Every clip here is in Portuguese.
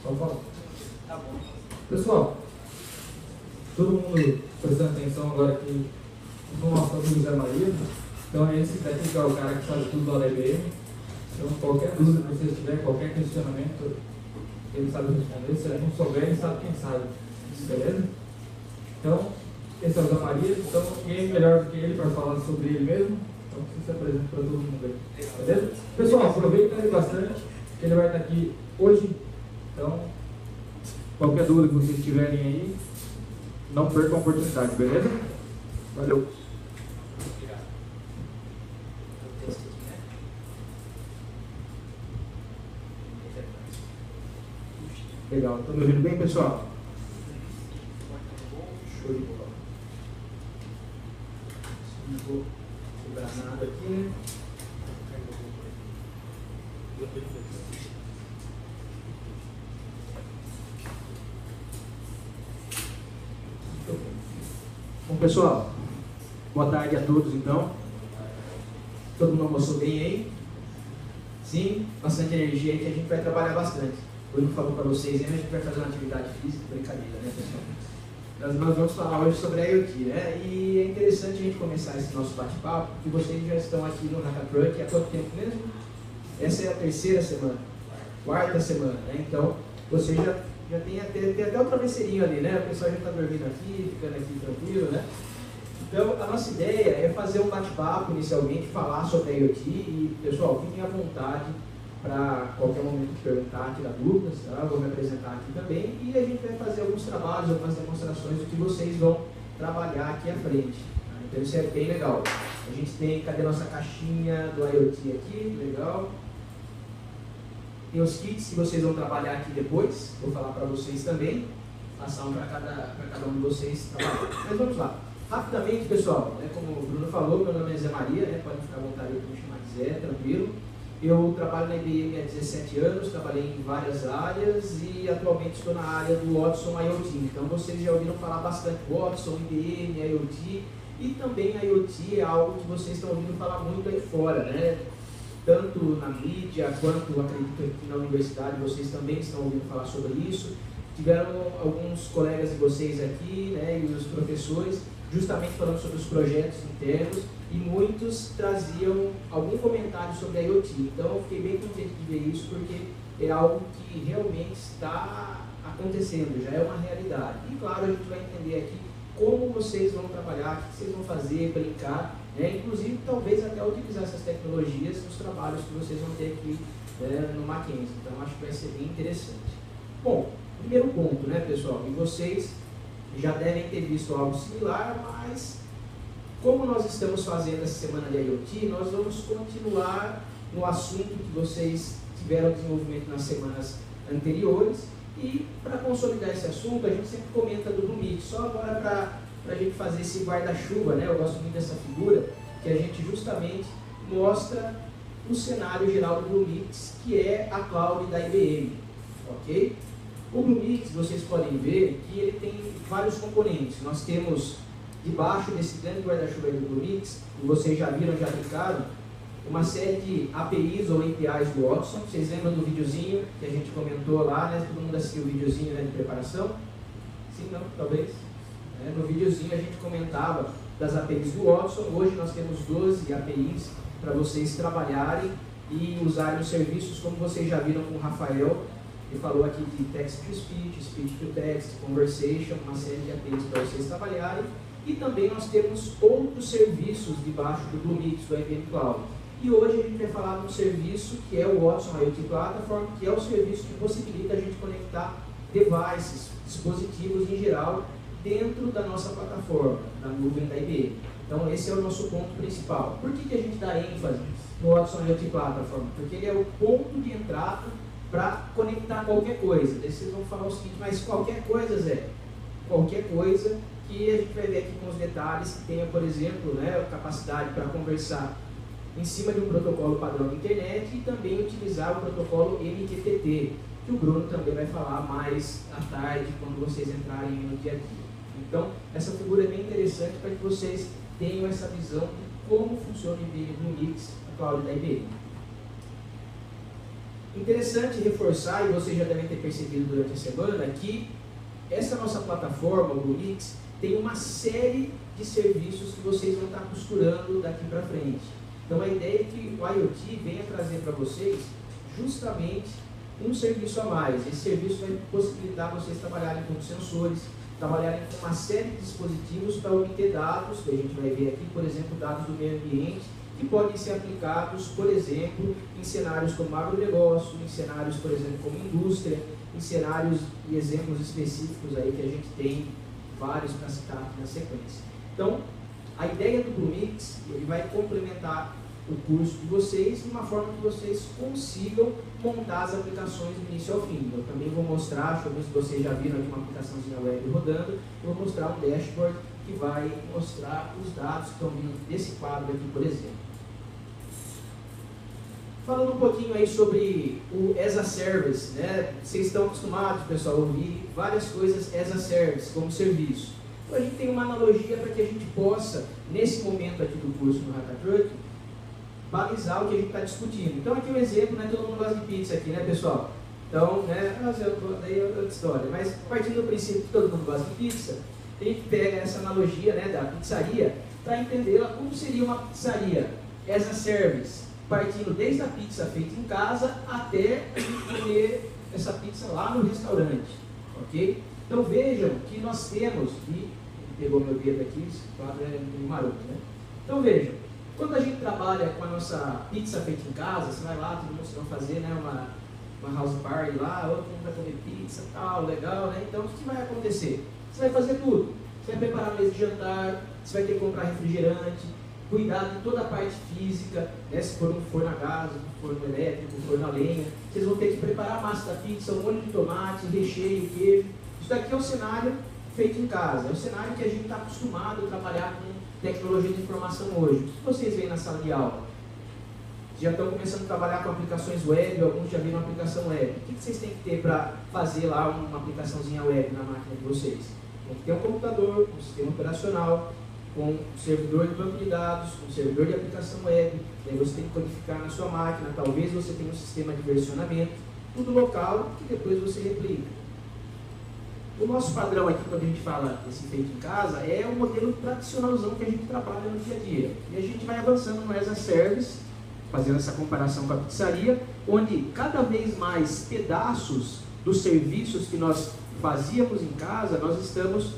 Pode falar. Tá bom. Pessoal, todo mundo prestando atenção agora aqui no nosso amigo Zé Maria. Então, esse técnico é o cara que sabe tudo da IBM. Então, qualquer dúvida que vocês tiverem, qualquer questionamento, ele sabe responder. Se ele não souber, ele sabe quem sabe. Beleza? Então, esse é o Zé Maria. Então, ninguém melhor do que ele para falar sobre ele mesmo. Então, você se apresenta para todo mundo aí. Beleza? Pessoal, aproveitem ele bastante, que ele vai estar aqui hoje. Então, qualquer dúvida que vocês tiverem aí, não percam a oportunidade, beleza? Valeu! Obrigado. O texto aqui, né? Legal, estão me ouvindo bem, pessoal? Show de bola. Não vou cobrar nada aqui, né? Bom, pessoal, boa tarde a todos, então. Todo mundo almoçou bem aí? Sim? Bastante energia aí que a gente vai trabalhar bastante. O Bruno falou para vocês, a gente vai fazer uma atividade física, brincadeira, né, pessoal? Nós vamos falar hoje sobre a IoT, né? E é interessante a gente começar esse nosso bate-papo, porque vocês já estão aqui no Hackathon há quanto tempo mesmo? Essa é a terceira semana, quarta semana, né? Então, vocês já tem até o travesseirinho ali, né? O pessoal já está dormindo aqui, ficando aqui tranquilo, né? Então, a nossa ideia é fazer um bate-papo inicialmente, falar sobre a IoT e, pessoal, fiquem à vontade para qualquer momento perguntar, tirar dúvidas, tá? Eu vou me apresentar aqui também e a gente vai fazer alguns trabalhos, algumas demonstrações do que vocês vão trabalhar aqui à frente. Tá? Então, isso é bem legal. A gente tem, cadê a nossa caixinha do IoT aqui? Legal. Tem os kits que vocês vão trabalhar aqui depois, vou falar para vocês também, passar um para cada um de vocês trabalhar. Mas vamos lá. Rapidamente, pessoal, né, como o Bruno falou, meu nome é Zé Maria, né, pode ficar à vontade para me chamar de Zé, tranquilo. Eu trabalho na IBM há 17 anos, trabalhei em várias áreas e atualmente estou na área do Watson IoT. Então vocês já ouviram falar bastante Watson, IBM, IoT e também a IoT é algo que vocês estão ouvindo falar muito aí fora, né? Tanto na mídia quanto acredito aqui na universidade vocês também estão ouvindo falar sobre isso. Tiveram alguns colegas de vocês aqui, né, e os professores justamente falando sobre os projetos internos e muitos traziam algum comentário sobre a IoT. Então eu fiquei bem contente de ver isso porque é algo que realmente está acontecendo, já é uma realidade. E claro, a gente vai entender aqui como vocês vão trabalhar, o que vocês vão fazer, brincar, né? Inclusive talvez até utilizar essas tecnologias nos trabalhos que vocês vão ter aqui no Mackenzie. Então acho que vai ser bem interessante. Bom, primeiro ponto, né, pessoal, e vocês já devem ter visto algo similar, mas como nós estamos fazendo essa semana de IoT, nós vamos continuar no assunto que vocês tiveram desenvolvimento nas semanas anteriores e para consolidar esse assunto a gente sempre comenta do Bluemix, só agora para a gente fazer esse guarda-chuva, né? Eu gosto muito dessa figura, que a gente justamente mostra o cenário geral do Bluemix, que é a cloud da IBM, ok? O Bluemix, vocês podem ver que ele tem vários componentes. Nós temos, debaixo desse grande guarda-chuva do Bluemix, que vocês já viram, já aplicaram, uma série de APIs ou APIs do Watson. Vocês lembram do videozinho que a gente comentou lá, né? Todo mundo assistiu o videozinho, né, de preparação? Sim, não? Talvez? No videozinho a gente comentava das APIs do Watson. Hoje nós temos 12 APIs para vocês trabalharem e usarem os serviços, como vocês já viram com o Rafael. Ele falou aqui de text to speech, speech to text, conversation, uma série de APIs para vocês trabalharem. E também nós temos outros serviços debaixo do Bluemix, do IBM Cloud. E hoje a gente vai falar de um serviço que é o Watson IoT Platform, que é o serviço que possibilita a gente conectar devices, dispositivos em geral, dentro da nossa plataforma, da nuvem da IBM. Então esse é o nosso ponto principal. Por que a gente dá ênfase no Watson IoT Platform? Porque ele é o ponto de entrada para conectar qualquer coisa. Daí vocês vão falar o seguinte, mas qualquer coisa, Zé? Qualquer coisa que a gente vai ver aqui com os detalhes, que tenha, por exemplo, né, a capacidade para conversar em cima de um protocolo padrão da internet e também utilizar o protocolo MQTT, que o Bruno também vai falar mais à tarde, quando vocês entrarem no dia a dia. Então, essa figura é bem interessante para que vocês tenham essa visão de como funciona o IBM Bluemix, a cloud da IBM. Interessante reforçar, e vocês já devem ter percebido durante a semana, que essa nossa plataforma, o BlueMix, tem uma série de serviços que vocês vão estar costurando daqui para frente. Então a ideia é que o IoT venha trazer para vocês justamente um serviço a mais. Esse serviço vai possibilitar vocês trabalharem com sensores, trabalharem com uma série de dispositivos para obter dados, que a gente vai ver aqui, por exemplo, dados do meio ambiente, que podem ser aplicados, por exemplo, em cenários como agronegócio, em cenários, por exemplo, como indústria, em cenários e exemplos específicos aí que a gente tem vários para citar aqui na sequência. Então, a ideia do BlueMix, ele vai complementar o curso de vocês de uma forma que vocês consigam montar as aplicações do início ao fim. Eu também vou mostrar, deixa eu ver se vocês já viram aqui uma aplicaçãozinha web rodando, eu vou mostrar um dashboard que vai mostrar os dados que estão vindo desse quadro aqui, por exemplo. Falando um pouquinho aí sobre o as a Service, né? Vocês estão acostumados, pessoal, a ouvir várias coisas as a Service, como serviço. Então a gente tem uma analogia para que a gente possa, nesse momento aqui do curso no Hackatruck, balizar o que a gente está discutindo. Então aqui um exemplo, né? Todo mundo gosta de pizza aqui, né, pessoal? Então, né, daí é outra história. Mas partindo do princípio que todo mundo gosta de pizza, a gente pega essa analogia, né, da pizzaria para entender como seria uma pizzaria as a Service, partindo desde a pizza feita em casa até comer essa pizza lá no restaurante, ok? Então vejam que nós temos, e pegou meu dedo aqui, esse quadro é meio maroto, né? Então vejam, quando a gente trabalha com a nossa pizza feita em casa, você vai lá, todo mundo vai fazer, né, uma house party lá, todo mundo vai comer pizza, tal, legal, né? Então o que vai acontecer? Você vai fazer tudo, você vai preparar a mesa de jantar, você vai ter que comprar refrigerante, cuidar de toda a parte física, né? Se for um forno a gás, um forno elétrico, um forno a lenha, vocês vão ter que preparar a massa da pizza, o molho de tomate, o recheio, o queijo. Isso daqui é o cenário feito em casa, é o cenário que a gente está acostumado a trabalhar com tecnologia de informação hoje. O que vocês veem na sala de aula? Já estão começando a trabalhar com aplicações web, alguns já viram aplicação web. O que vocês têm que ter para fazer lá uma aplicaçãozinha web na máquina de vocês? Tem que ter um computador, um sistema operacional, com um servidor de banco de dados, um servidor de aplicação web, daí você tem que codificar na sua máquina, talvez você tenha um sistema de versionamento, tudo local, que depois você replica. O nosso padrão aqui, quando a gente fala desse feito em casa, é o modelo tradicionalzão que a gente trabalha no dia a dia. E a gente vai avançando no as a Service, fazendo essa comparação com a pizzaria, onde cada vez mais pedaços dos serviços que nós fazíamos em casa, nós estamos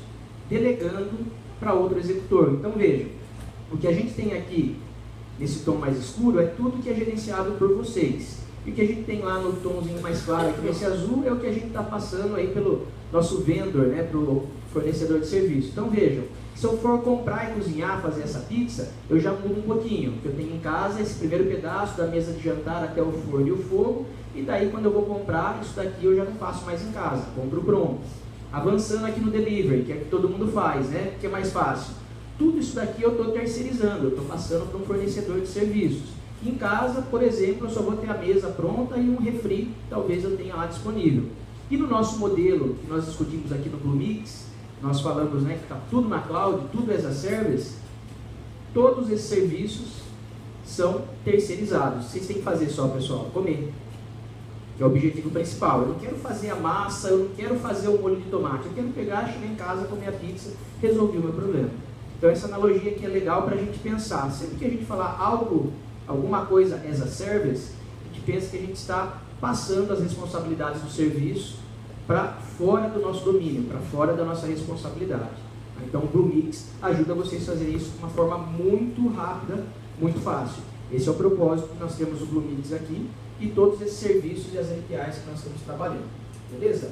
delegando para outro executor. Então vejam, o que a gente tem aqui nesse tom mais escuro é tudo que é gerenciado por vocês. E o que a gente tem lá no tomzinho mais claro, aqui nesse azul, é o que a gente está passando aí pelo nosso vendor, né, para o fornecedor de serviço. Então vejam, se eu for comprar e cozinhar, fazer essa pizza, eu já mudo um pouquinho. Eu tenho em casa esse primeiro pedaço da mesa de jantar até o forno e o fogo, e daí quando eu vou comprar, isso daqui eu já não faço mais em casa, compro pronto. Avançando aqui no delivery, que é o que todo mundo faz, né? Que é mais fácil. Tudo isso daqui eu estou terceirizando, eu estou passando para um fornecedor de serviços. Em casa, por exemplo, eu só vou ter a mesa pronta e um refri, talvez eu tenha lá disponível. E no nosso modelo, que nós discutimos aqui no BlueMix, nós falamos, né, que está tudo na cloud, tudo as a service, todos esses serviços são terceirizados. Vocês têm que fazer só, pessoal, comer. Que é o objetivo principal. Eu não quero fazer a massa, eu não quero fazer o molho de tomate. Eu quero pegar, chegar em casa, comer a pizza, resolver o meu problema. Então essa analogia aqui é legal para a gente pensar. Sempre que a gente falar algo, alguma coisa as a service, a gente pensa que a gente está passando as responsabilidades do serviço para fora do nosso domínio, para fora da nossa responsabilidade. Então o BlueMix ajuda vocês a fazer isso de uma forma muito rápida, muito fácil. Esse é o propósito que nós temos o BlueMix aqui e todos esses serviços e as APIs que nós estamos trabalhando. Beleza?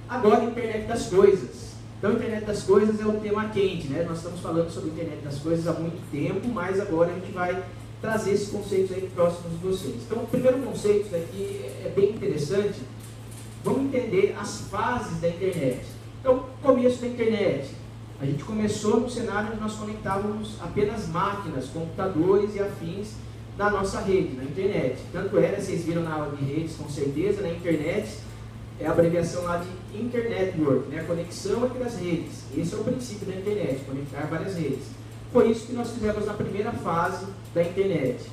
Agora, Internet das Coisas. Então, Internet das Coisas é o tema quente, né? Nós estamos falando sobre Internet das Coisas há muito tempo, mas agora a gente vai trazer esses conceitos aí próximos de vocês. Então, o primeiro conceito daqui é bem interessante. Vamos entender as fases da internet. Então, começo da internet. A gente começou no cenário onde nós conectávamos apenas máquinas, computadores e afins da nossa rede, na internet. Tanto era, vocês viram na aula de redes, com certeza, na internet, é a abreviação lá de Internet Network, né? A conexão entre as redes. Esse é o princípio da internet, conectar várias redes. Foi isso que nós fizemos na primeira fase da internet.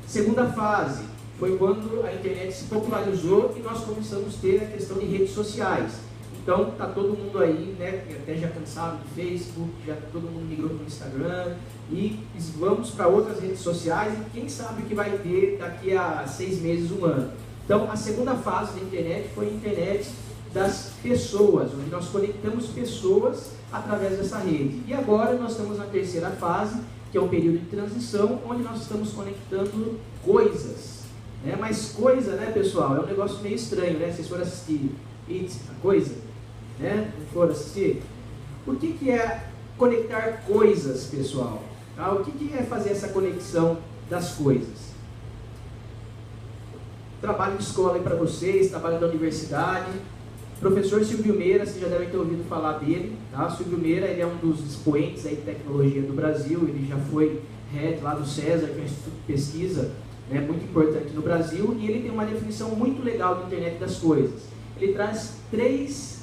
Segunda fase, foi quando a internet se popularizou e nós começamos a ter a questão de redes sociais. Então, está todo mundo aí, né, até já cansado do Facebook, já todo mundo migrou para o Instagram, e vamos para outras redes sociais, e quem sabe o que vai ter daqui a 6 meses, 1 ano. Então, a segunda fase da internet foi a internet das pessoas, onde nós conectamos pessoas através dessa rede. E agora nós estamos na terceira fase, que é um período de transição, onde nós estamos conectando coisas. Né? Mas coisa, né, pessoal, é um negócio meio estranho, né? Vocês foram assistir a coisa, né? Não foram assistir? O que é conectar coisas, pessoal? Tá? O que é fazer essa conexão das coisas? Trabalho de escola aí para vocês, trabalho da universidade. Professor Silvio Meira, vocês já devem ter ouvido falar dele. Tá? Silvio Meira, ele é um dos expoentes aí de tecnologia do Brasil, ele já foi head lá do César, que é um instituto de pesquisa, né, muito importante no Brasil, e ele tem uma definição muito legal da internet das coisas. Ele traz 3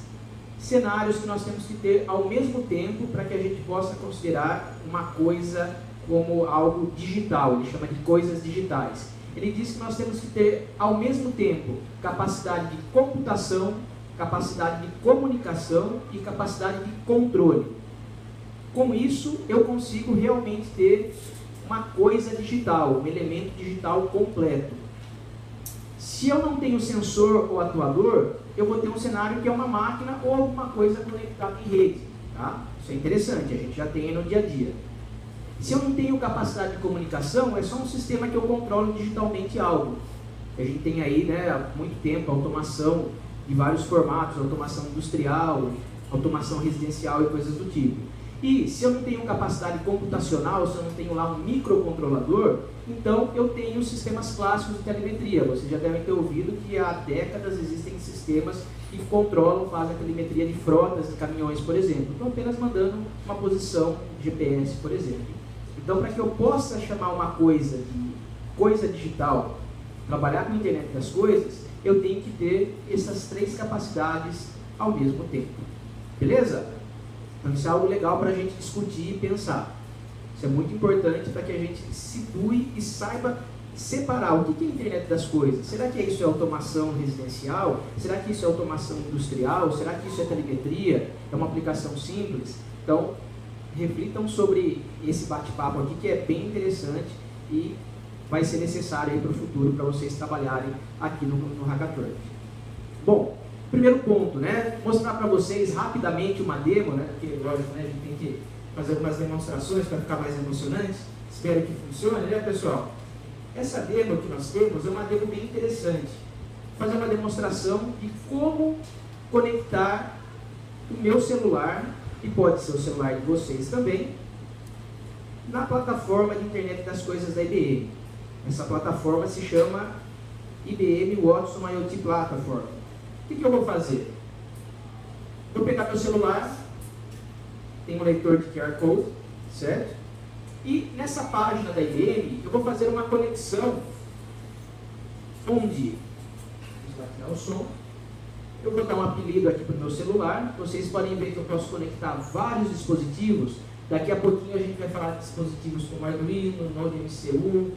cenários que nós temos que ter ao mesmo tempo para que a gente possa considerar uma coisa como algo digital, ele chama de coisas digitais. Ele diz que nós temos que ter ao mesmo tempo capacidade de computação, capacidade de comunicação e capacidade de controle. Com isso, eu consigo realmente ter uma coisa digital, um elemento digital completo. Se eu não tenho sensor ou atuador, eu vou ter um cenário que é uma máquina ou alguma coisa conectada em rede. Tá? Isso é interessante, a gente já tem no dia a dia. Se eu não tenho capacidade de comunicação, é só um sistema que eu controlo digitalmente algo. A gente tem aí, né, há muito tempo, automação de vários formatos, automação industrial, automação residencial e coisas do tipo. E se eu não tenho capacidade computacional, se eu não tenho lá um microcontrolador, então eu tenho sistemas clássicos de telemetria. Vocês já devem ter ouvido que há décadas existem sistemas que controlam, fazem a telemetria de frotas de caminhões, por exemplo. Então apenas mandando uma posição GPS, por exemplo. Então, para que eu possa chamar uma coisa de coisa digital, trabalhar com a internet das coisas, eu tenho que ter essas 3 capacidades ao mesmo tempo. Beleza? Então isso é algo legal para a gente discutir e pensar. Isso é muito importante para que a gente situe e saiba separar o que é a internet das coisas. Será que isso é automação residencial? Será que isso é automação industrial? Será que isso é telemetria? É uma aplicação simples? Então, reflitam sobre esse bate-papo aqui, que é bem interessante e vai ser necessário para o futuro, para vocês trabalharem aqui no Hackathon. Bom, primeiro ponto, né? Mostrar para vocês rapidamente uma demo, né? Porque, lógico, né, a gente tem que fazer algumas demonstrações para ficar mais emocionante. Espero que funcione, né, pessoal? Essa demo que nós temos é uma demo bem interessante. Vou fazer uma demonstração de como conectar o meu celular, e pode ser o celular de vocês também, na plataforma de internet das coisas da IBM. Essa plataforma se chama IBM Watson IoT Platform. O que eu vou fazer? Vou pegar meu celular, tem um leitor de QR Code, certo? E nessa página da IBM, eu vou fazer uma conexão onde, vamos tirar o som, eu vou dar um apelido aqui para o meu celular. Vocês podem ver que eu posso conectar vários dispositivos. Daqui a pouquinho a gente vai falar de dispositivos como Arduino, Node MCU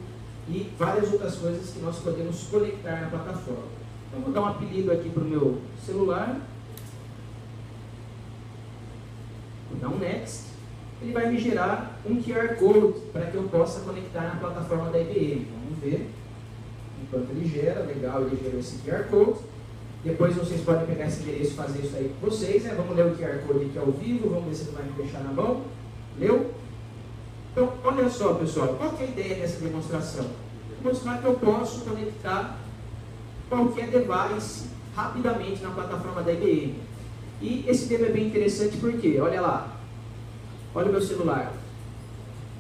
e várias outras coisas que nós podemos conectar na plataforma. Então, eu vou dar um apelido aqui para o meu celular. Vou dar um Next. Ele vai me gerar um QR Code para que eu possa conectar na plataforma da IBM. Vamos ver. Enquanto ele gera, legal, ele gerou esse QR Code. Depois vocês podem pegar esse endereço e fazer isso aí com vocês, né? Vamos ler o QR Code aqui ao vivo, vamos ver se ele vai me deixar na mão. Leu? Então, olha só, pessoal, qual que é a ideia dessa demonstração? Mostrar que eu posso conectar qualquer device rapidamente na plataforma da IBM. E esse tema é bem interessante porque, olha lá, olha o meu celular.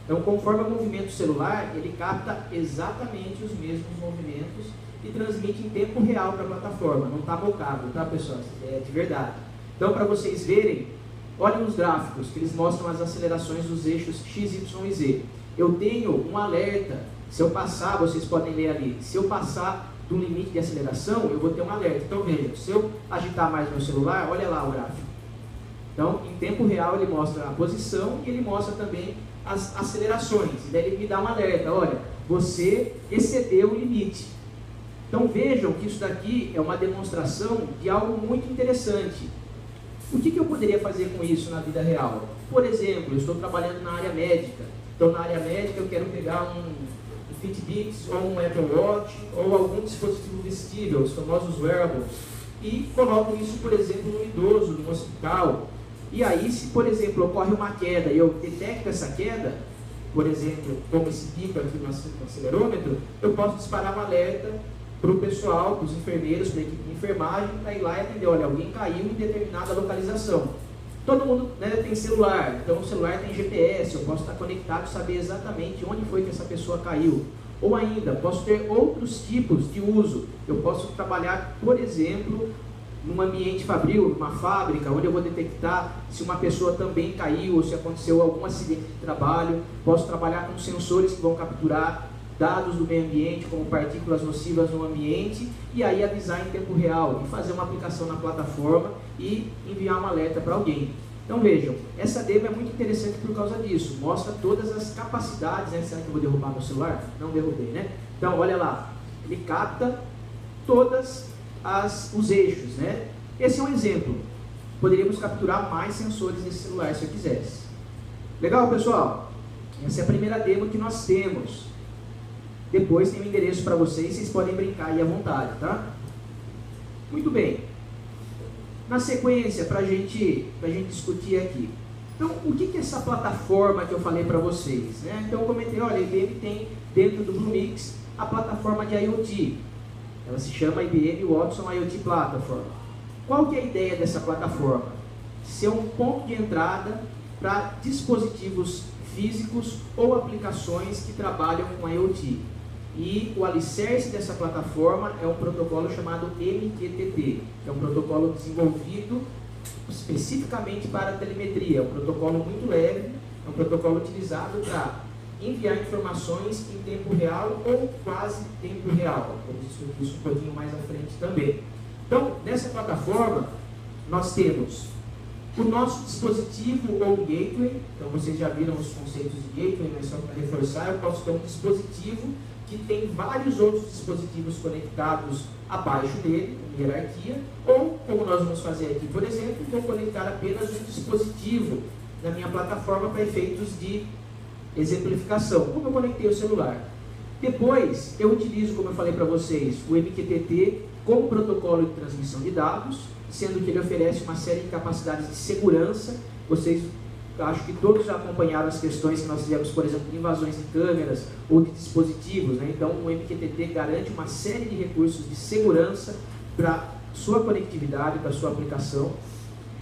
Então, conforme o movimento do celular, ele capta exatamente os mesmos movimentos e transmite em tempo real para a plataforma. Não está mocado, tá, pessoal? É de verdade. Então, para vocês verem, olhem os gráficos, que eles mostram as acelerações dos eixos X, Y e Z. Eu tenho um alerta. Se eu passar, vocês podem ler ali, se eu passar do limite de aceleração, eu vou ter um alerta. Então, veja, se eu agitar mais meu celular, olha lá o gráfico. Então, em tempo real, ele mostra a posição e ele mostra também as acelerações. E daí ele me dá um alerta, olha, você excedeu o limite. Então vejam que isso daqui é uma demonstração de algo muito interessante. O que eu poderia fazer com isso na vida real? Por exemplo, eu estou trabalhando na área médica. Então na área médica eu quero pegar um Fitbit ou um Apple Watch ou algum dispositivo vestível, os famosos wearables, e coloco isso, por exemplo, no idoso, no hospital. E aí, se por exemplo ocorre uma queda e eu detecto essa queda, por exemplo, como esse pico aqui no acelerômetro, eu posso disparar um alerta para o pessoal, para os enfermeiros, para a equipe de enfermagem, para ir lá e atender. Olha, alguém caiu em determinada localização. Todo mundo, né, tem celular, então o celular tem GPS, eu posso estar conectado e saber exatamente onde foi que essa pessoa caiu. Ou ainda, posso ter outros tipos de uso. Eu posso trabalhar, por exemplo, num ambiente fabril, numa fábrica, onde eu vou detectar se uma pessoa também caiu ou se aconteceu algum acidente de trabalho. Posso trabalhar com sensores que vão capturar dados do meio ambiente, como partículas nocivas no ambiente, e aí avisar em tempo real, e fazer uma aplicação na plataforma e enviar um alerta para alguém. Então vejam, essa demo é muito interessante por causa disso, mostra todas as capacidades, né? Será que eu vou derrubar meu celular? Não derrubei, né? Então olha lá, ele capta todos os eixos, né? Esse é um exemplo. Poderíamos capturar mais sensores nesse celular se eu quisesse. Legal, pessoal? Essa é a primeira demo que nós temos. Depois tem um endereço para vocês podem brincar aí à vontade, tá? Muito bem. Na sequência, para a gente discutir aqui. Então, o que é essa plataforma que eu falei para vocês? Né? Então, eu comentei, olha, a IBM tem dentro do Bluemix a plataforma de IoT. Ela se chama IBM Watson IoT Platform. Qual que é a ideia dessa plataforma? Ser um ponto de entrada para dispositivos físicos ou aplicações que trabalham com IoT. E o alicerce dessa plataforma é um protocolo chamado MQTT, que é um protocolo desenvolvido especificamente para telemetria. É um protocolo muito leve, é um protocolo utilizado para enviar informações em tempo real ou quase tempo real. Vamos discutir isso um pouquinho mais à frente também. Então, nessa plataforma, nós temos o nosso dispositivo ou gateway. Então, vocês já viram os conceitos de gateway, mas só para reforçar, eu posso ter um dispositivo que tem vários outros dispositivos conectados abaixo dele, em hierarquia, ou, como nós vamos fazer aqui, por exemplo, vou conectar apenas um dispositivo na minha plataforma para efeitos de exemplificação, como eu conectei o celular. Depois, eu utilizo, como eu falei para vocês, o MQTT como protocolo de transmissão de dados, sendo que ele oferece uma série de capacidades de segurança. Vocês, acho que todos já acompanharam as questões que nós tivemos, por exemplo, de invasões de câmeras ou de dispositivos, né? Então, o MQTT garante uma série de recursos de segurança para sua conectividade, para sua aplicação.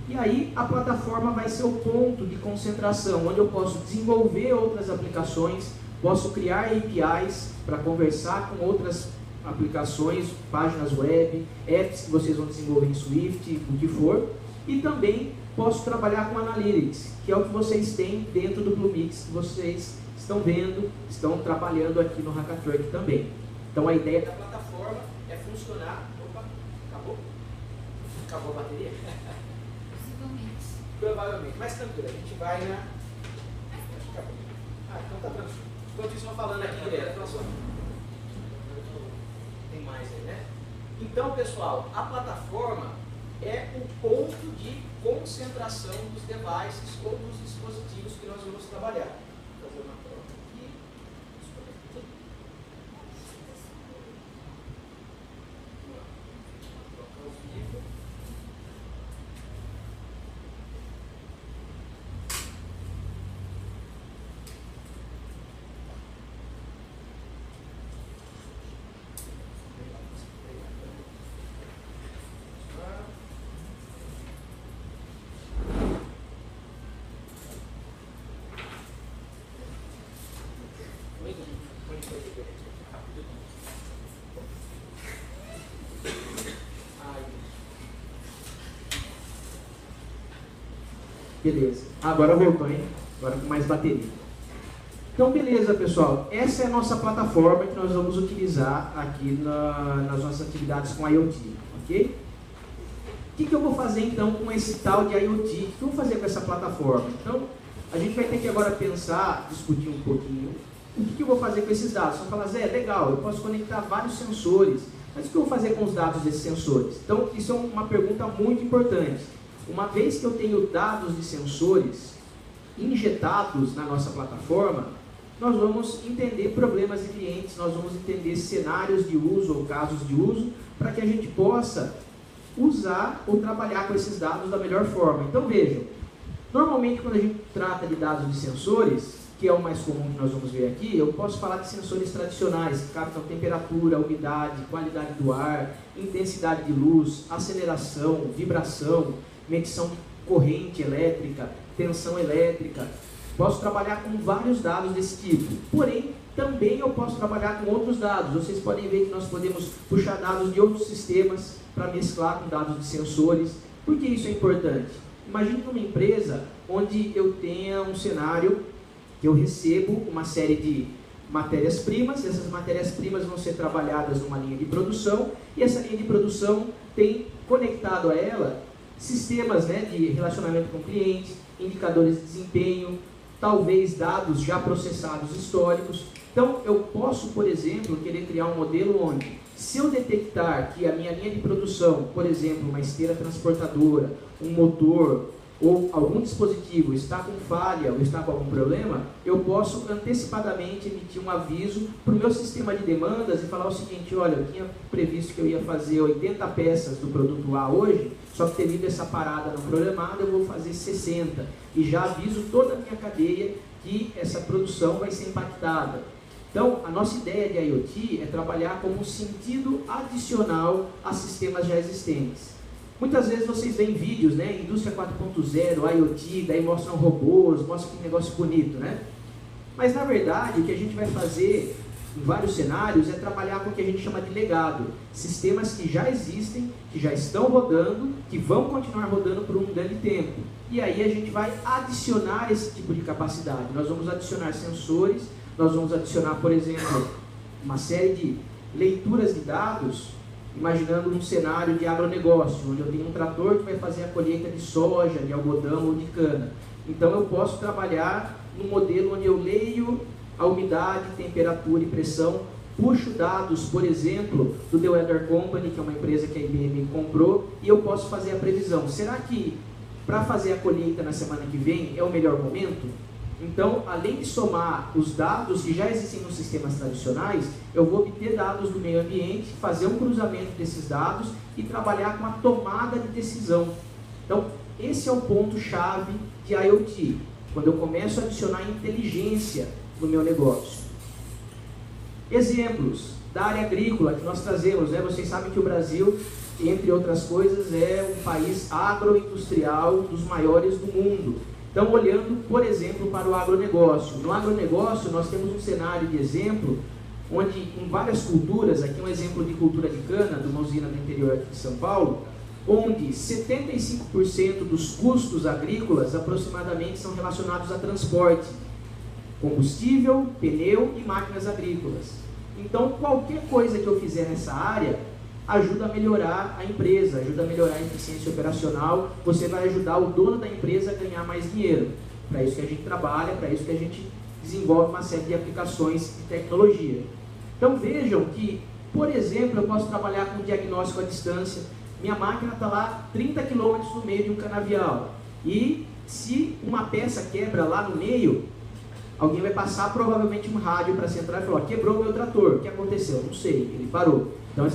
E aí, a plataforma vai ser o ponto de concentração, onde eu posso desenvolver outras aplicações, posso criar APIs para conversar com outras aplicações, páginas web, apps que vocês vão desenvolver em Swift, o que for, e também posso trabalhar com Analytics, que é o que vocês têm dentro do Bluemix, que vocês estão vendo, estão trabalhando aqui no Hackatruck também. Então a ideia da plataforma é funcionar... Opa, acabou? Acabou a bateria? Possivelmente. Provavelmente, mas tranquilo, a gente vai na... Acho que acabou. Ah, então tá tranquilo. Enquanto isso, falando aqui direto, tem mais aí, né? Então, pessoal, a plataforma é o ponto de concentração dos devices ou dos dispositivos que nós vamos trabalhar. Vou fazer uma prova aqui. Troca ao vivo. Beleza. Agora voltou, hein? Agora com mais bateria. Então, beleza, pessoal. Essa é a nossa plataforma que nós vamos utilizar aqui nas nossas atividades com IoT, ok? O que eu vou fazer, então, com esse tal de IoT? O que eu vou fazer com essa plataforma? Então, a gente vai ter que agora pensar, discutir um pouquinho, o que eu vou fazer com esses dados. Você vai falar, Zé, legal, eu posso conectar vários sensores. Mas o que eu vou fazer com os dados desses sensores? Então, isso é uma pergunta muito importante. Uma vez que eu tenho dados de sensores injetados na nossa plataforma, nós vamos entender problemas de clientes, nós vamos entender cenários de uso ou casos de uso, para que a gente possa usar ou trabalhar com esses dados da melhor forma. Então vejam, normalmente quando a gente trata de dados de sensores, que é o mais comum que nós vamos ver aqui, eu posso falar de sensores tradicionais, que captam temperatura, umidade, qualidade do ar, intensidade de luz, aceleração, vibração, medição de corrente elétrica, tensão elétrica. Posso trabalhar com vários dados desse tipo, porém, também eu posso trabalhar com outros dados. Vocês podem ver que nós podemos puxar dados de outros sistemas para mesclar com dados de sensores. Por que isso é importante? Imagine uma empresa onde eu tenha um cenário que eu recebo uma série de matérias-primas, essas matérias-primas vão ser trabalhadas numa linha de produção, e essa linha de produção tem conectado a ela sistemas, né, de relacionamento com o cliente, indicadores de desempenho, talvez dados já processados históricos. Então, eu posso, por exemplo, querer criar um modelo onde, se eu detectar que a minha linha de produção, por exemplo, uma esteira transportadora, um motor ou algum dispositivo está com falha ou está com algum problema, eu posso antecipadamente emitir um aviso para o meu sistema de demandas e falar o seguinte: olha, eu tinha previsto que eu ia fazer 80 peças do produto A hoje, só que devido a essa parada não programada eu vou fazer 60, e já aviso toda a minha cadeia que essa produção vai ser impactada. Então, a nossa ideia de IoT é trabalhar como um sentido adicional a sistemas já existentes. Muitas vezes vocês veem vídeos, né, Indústria 4.0, IoT, daí mostram robôs, mostram que negócio bonito, né? Mas na verdade o que a gente vai fazer em vários cenários é trabalhar com o que a gente chama de legado. Sistemas que já existem, que já estão rodando, que vão continuar rodando por um grande tempo. E aí a gente vai adicionar esse tipo de capacidade. Nós vamos adicionar sensores, nós vamos adicionar, por exemplo, uma série de leituras de dados, imaginando um cenário de agronegócio, onde eu tenho um trator que vai fazer a colheita de soja, de algodão ou de cana. Então eu posso trabalhar num modelo onde eu leio a umidade, temperatura e pressão, puxo dados, por exemplo, do The Weather Company, que é uma empresa que a IBM comprou, e eu posso fazer a previsão. Será que para fazer a colheita na semana que vem é o melhor momento? Então, além de somar os dados que já existem nos sistemas tradicionais, eu vou obter dados do meio ambiente, fazer um cruzamento desses dados e trabalhar com a tomada de decisão. Então, esse é o ponto-chave de IoT, quando eu começo a adicionar inteligência no meu negócio. Exemplos da área agrícola que nós trazemos, né? Vocês sabem que o Brasil, entre outras coisas, é um país agroindustrial dos maiores do mundo. Então, olhando, por exemplo, para o agronegócio. No agronegócio, nós temos um cenário de exemplo, onde em várias culturas, aqui um exemplo de cultura de cana, de uma usina do interior aqui de São Paulo, onde 75% dos custos agrícolas aproximadamente são relacionados a transporte, combustível, pneu e máquinas agrícolas. Então, qualquer coisa que eu fizer nessa área ajuda a melhorar a empresa, ajuda a melhorar a eficiência operacional, você vai ajudar o dono da empresa a ganhar mais dinheiro. Para isso que a gente trabalha, para isso que a gente desenvolve uma série de aplicações de tecnologia. Então vejam que, por exemplo, eu posso trabalhar com diagnóstico à distância. Minha máquina está lá 30 km no meio de um canavial, e se uma peça quebra lá no meio, alguém vai passar provavelmente um rádio para a central e falar: quebrou o meu trator, o que aconteceu? Não sei, ele parou. Então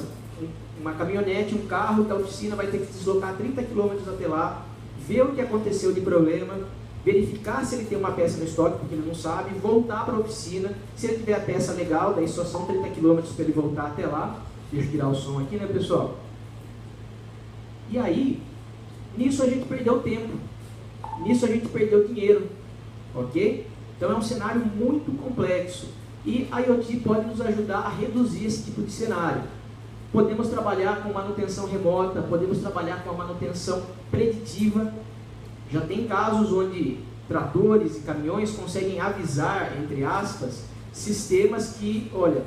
uma caminhonete, um carro da oficina vai ter que deslocar 30 km até lá, ver o que aconteceu de problema, verificar se ele tem uma peça no estoque, porque ele não sabe, voltar para a oficina. Se ele tiver a peça legal, daí só são 30 km para ele voltar até lá. Deixa eu tirar o som aqui, né, pessoal? E aí, nisso a gente perdeu tempo, nisso a gente perdeu dinheiro, ok? Então é um cenário muito complexo, e a IoT pode nos ajudar a reduzir esse tipo de cenário. Podemos trabalhar com manutenção remota, podemos trabalhar com a manutenção preditiva. Já tem casos onde tratores e caminhões conseguem avisar, entre aspas, sistemas que, olha,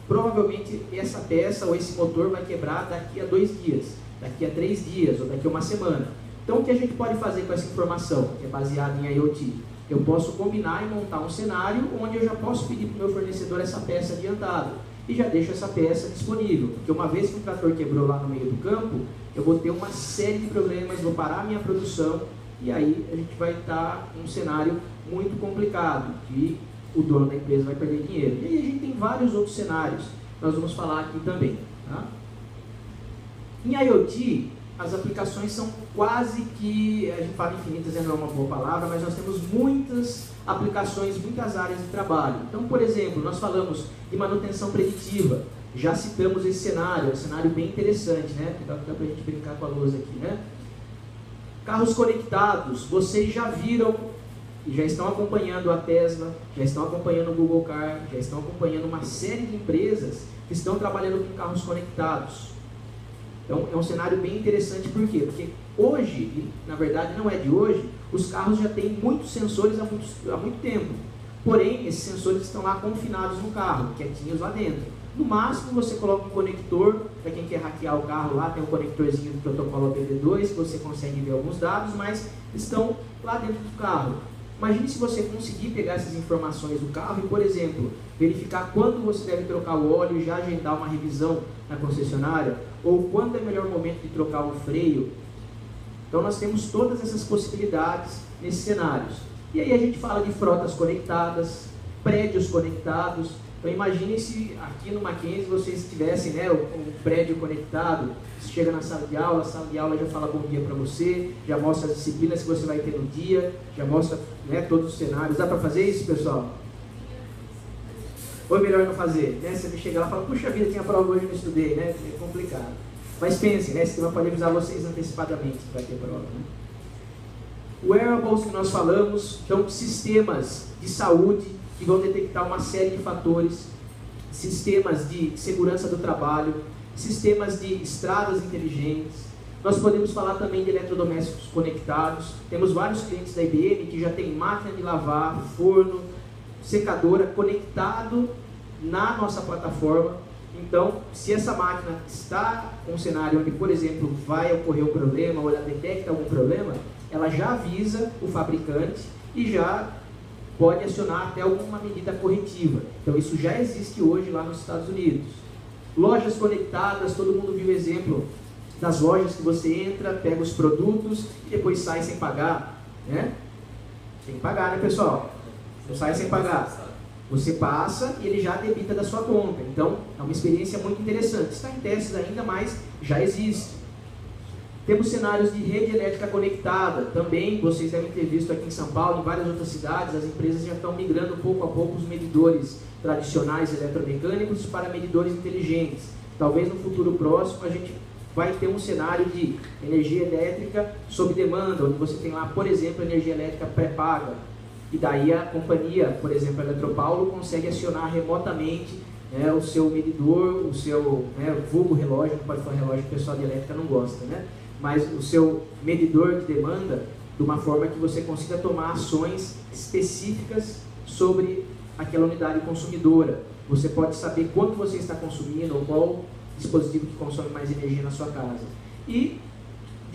provavelmente essa peça ou esse motor vai quebrar daqui a 2 dias, daqui a 3 dias ou daqui a uma semana. Então o que a gente pode fazer com essa informação, que é baseada em IoT? Eu posso combinar e montar um cenário onde eu já posso pedir para o meu fornecedor essa peça adiantada. e já deixo essa peça disponível, porque uma vez que o trator quebrou lá no meio do campo, eu vou ter uma série de problemas, vou parar a minha produção, e aí a gente vai estar num cenário muito complicado, que o dono da empresa vai perder dinheiro. E aí a gente tem vários outros cenários, nós vamos falar aqui também. Tá? Em IoT, as aplicações são quase que, a gente fala infinitas, não é uma boa palavra, mas nós temos muitas aplicações, muitas áreas de trabalho. Então, por exemplo, nós falamos de manutenção preditiva, já citamos esse cenário, é um cenário bem interessante, né? Dá para a gente brincar com a luz aqui, né? Carros conectados, vocês já viram e já estão acompanhando a Tesla, já estão acompanhando o Google Car, já estão acompanhando uma série de empresas que estão trabalhando com carros conectados. Então, é um cenário bem interessante, por quê? Porque hoje, e na verdade não é de hoje, os carros já têm muitos sensores há muito tempo. Porém, esses sensores estão lá confinados no carro, quietinhos lá dentro. No máximo, você coloca um conector, para quem quer hackear o carro lá, tem um conectorzinho do protocolo OBD2, que você consegue ver alguns dados, mas estão lá dentro do carro. Imagine se você conseguir pegar essas informações do carro e, por exemplo, verificar quando você deve trocar o óleo e já agendar uma revisão na concessionária, ou quando é o melhor momento de trocar o freio. Então nós temos todas essas possibilidades nesses cenários. E aí a gente fala de frotas conectadas, prédios conectados. Então imagine se aqui no Mackenzie vocês tivessem, né, um prédio conectado, você chega na sala de aula, a sala de aula já fala bom dia para você, já mostra as disciplinas que você vai ter no dia, já mostra, né, todos os cenários. Dá para fazer isso, pessoal? Ou é melhor não fazer? Né? Você chega lá e fala, puxa vida, tinha prova hoje e não estudei, né? É complicado. Mas pensem, né? Esse sistema pode avisar vocês antecipadamente que vai ter prova. Né? Wearables que nós falamos, então sistemas de saúde que vão detectar uma série de fatores, sistemas de segurança do trabalho, sistemas de estradas inteligentes. Nós podemos falar também de eletrodomésticos conectados. Temos vários clientes da IBM que já tem máquina de lavar, forno, secadora conectado na nossa plataforma. Então, se essa máquina está com um cenário onde, por exemplo, vai ocorrer um problema ou ela detecta algum problema, ela já avisa o fabricante e já pode acionar até alguma medida corretiva. Então, isso já existe hoje lá nos Estados Unidos. Lojas conectadas, todo mundo viu o exemplo das lojas que você entra, pega os produtos e depois sai sem pagar, né? Tem que pagar, né, pessoal? Não sai sem pagar. Você passa e ele já debita da sua conta. Então, é uma experiência muito interessante. Está em testes ainda, mas já existe. Temos cenários de rede elétrica conectada. Também, vocês devem ter visto aqui em São Paulo, em várias outras cidades, as empresas já estão migrando pouco a pouco os medidores tradicionais eletromecânicos para medidores inteligentes. Talvez no futuro próximo a gente vai ter um cenário de energia elétrica sob demanda, onde você tem lá, por exemplo, energia elétrica pré-paga. E daí a companhia, por exemplo, a Eletropaulo, consegue acionar remotamente, né, o seu medidor, o seu, né, vulgo relógio, não pode falar relógio, o pessoal de elétrica não gosta, né? Mas o seu medidor de demanda, de uma forma que você consiga tomar ações específicas sobre aquela unidade consumidora. Você pode saber quanto você está consumindo ou qual dispositivo que consome mais energia na sua casa. E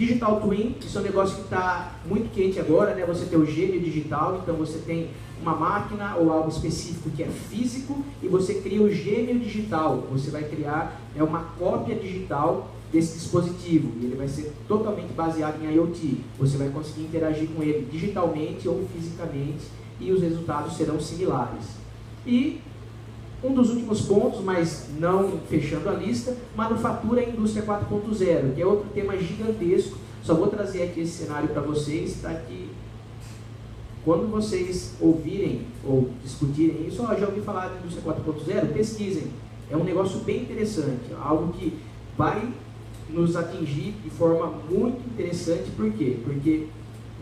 Digital Twin, isso é um negócio que está muito quente agora, né? Você tem o gêmeo digital, então você tem uma máquina ou algo específico que é físico e você cria o gêmeo digital. Você vai criar, né, uma cópia digital desse dispositivo e ele vai ser totalmente baseado em IoT. Você vai conseguir interagir com ele digitalmente ou fisicamente e os resultados serão similares. E um dos últimos pontos, mas não fechando a lista, manufatura e indústria 4.0, que é outro tema gigantesco. Só vou trazer aqui esse cenário para vocês, para que quando vocês ouvirem ou discutirem isso, já ouvi falar de indústria 4.0, pesquisem. É um negócio bem interessante, algo que vai nos atingir de forma muito interessante. Por quê? Porque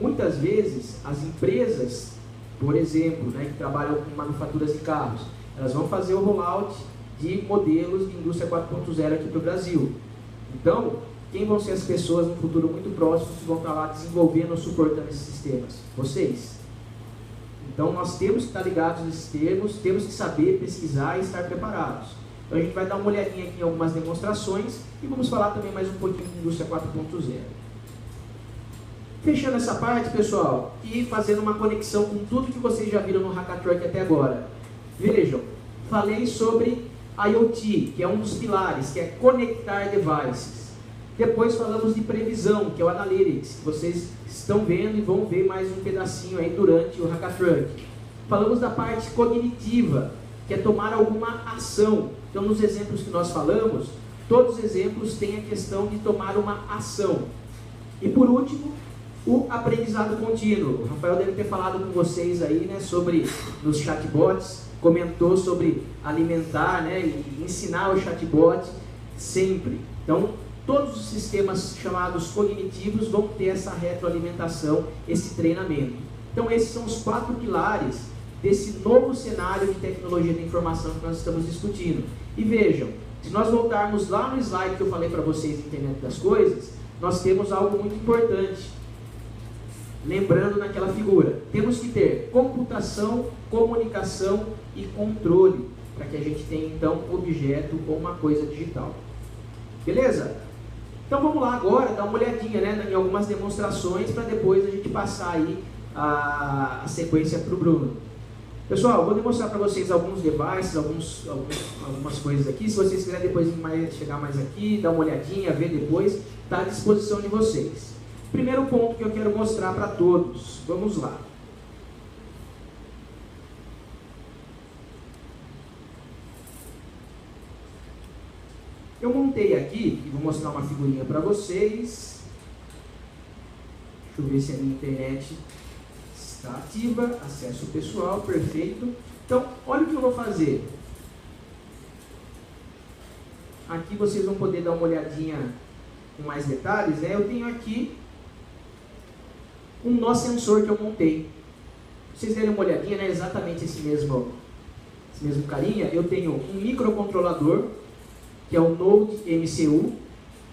muitas vezes as empresas, por exemplo, né, que trabalham com manufaturas de carros, elas vão fazer o rollout de modelos de indústria 4.0 aqui para o Brasil. Então, quem vão ser as pessoas no futuro muito próximo que vão estar lá desenvolvendo ou suportando esses sistemas? Vocês. Então, nós temos que estar ligados nesses termos, temos que saber pesquisar e estar preparados. Então, a gente vai dar uma olhadinha aqui em algumas demonstrações e vamos falar também mais um pouquinho de indústria 4.0. Fechando essa parte, pessoal, e fazendo uma conexão com tudo que vocês já viram no Hackathon até agora. Vejam, falei sobre IoT, que é um dos pilares, que é conectar devices. Depois falamos de previsão, que é o Analytics, que vocês estão vendo e vão ver mais um pedacinho aí durante o Hackathon. Falamos da parte cognitiva, que é tomar alguma ação. Então, nos exemplos que nós falamos, todos os exemplos têm a questão de tomar uma ação. E por último, o aprendizado contínuo. O Rafael deve ter falado com vocês aí, né, sobre nos chatbots, comentou sobre alimentar, né, e ensinar o chatbot sempre. Então, todos os sistemas chamados cognitivos vão ter essa retroalimentação, esse treinamento. Então, esses são os 4 pilares desse novo cenário de tecnologia da informação que nós estamos discutindo. E vejam, se nós voltarmos lá no slide que eu falei para vocês, Internet das Coisas, nós temos algo muito importante. Lembrando naquela figura, temos que ter computação, comunicação e controle, para que a gente tenha então objeto ou uma coisa digital. Beleza? Então vamos lá agora, dar uma olhadinha, né, em algumas demonstrações, para depois a gente passar aí a sequência para o Bruno. Pessoal, vou demonstrar para vocês alguns devices, algumas coisas aqui. Se vocês quiserem depois chegar mais aqui, dar uma olhadinha, ver depois, está à disposição de vocês. Primeiro ponto que eu quero mostrar para todos. Vamos lá. Eu montei aqui, e vou mostrar uma figurinha para vocês. Deixa eu ver se a minha internet está ativa. Acesso pessoal, perfeito. Então, olha o que eu vou fazer. Aqui vocês vão poder dar uma olhadinha com mais detalhes, né? Eu tenho aqui um nó sensor que eu montei. Vocês derem uma olhadinha, né? Exatamente esse mesmo carinha. Eu tenho um microcontrolador, que é o Node MCU.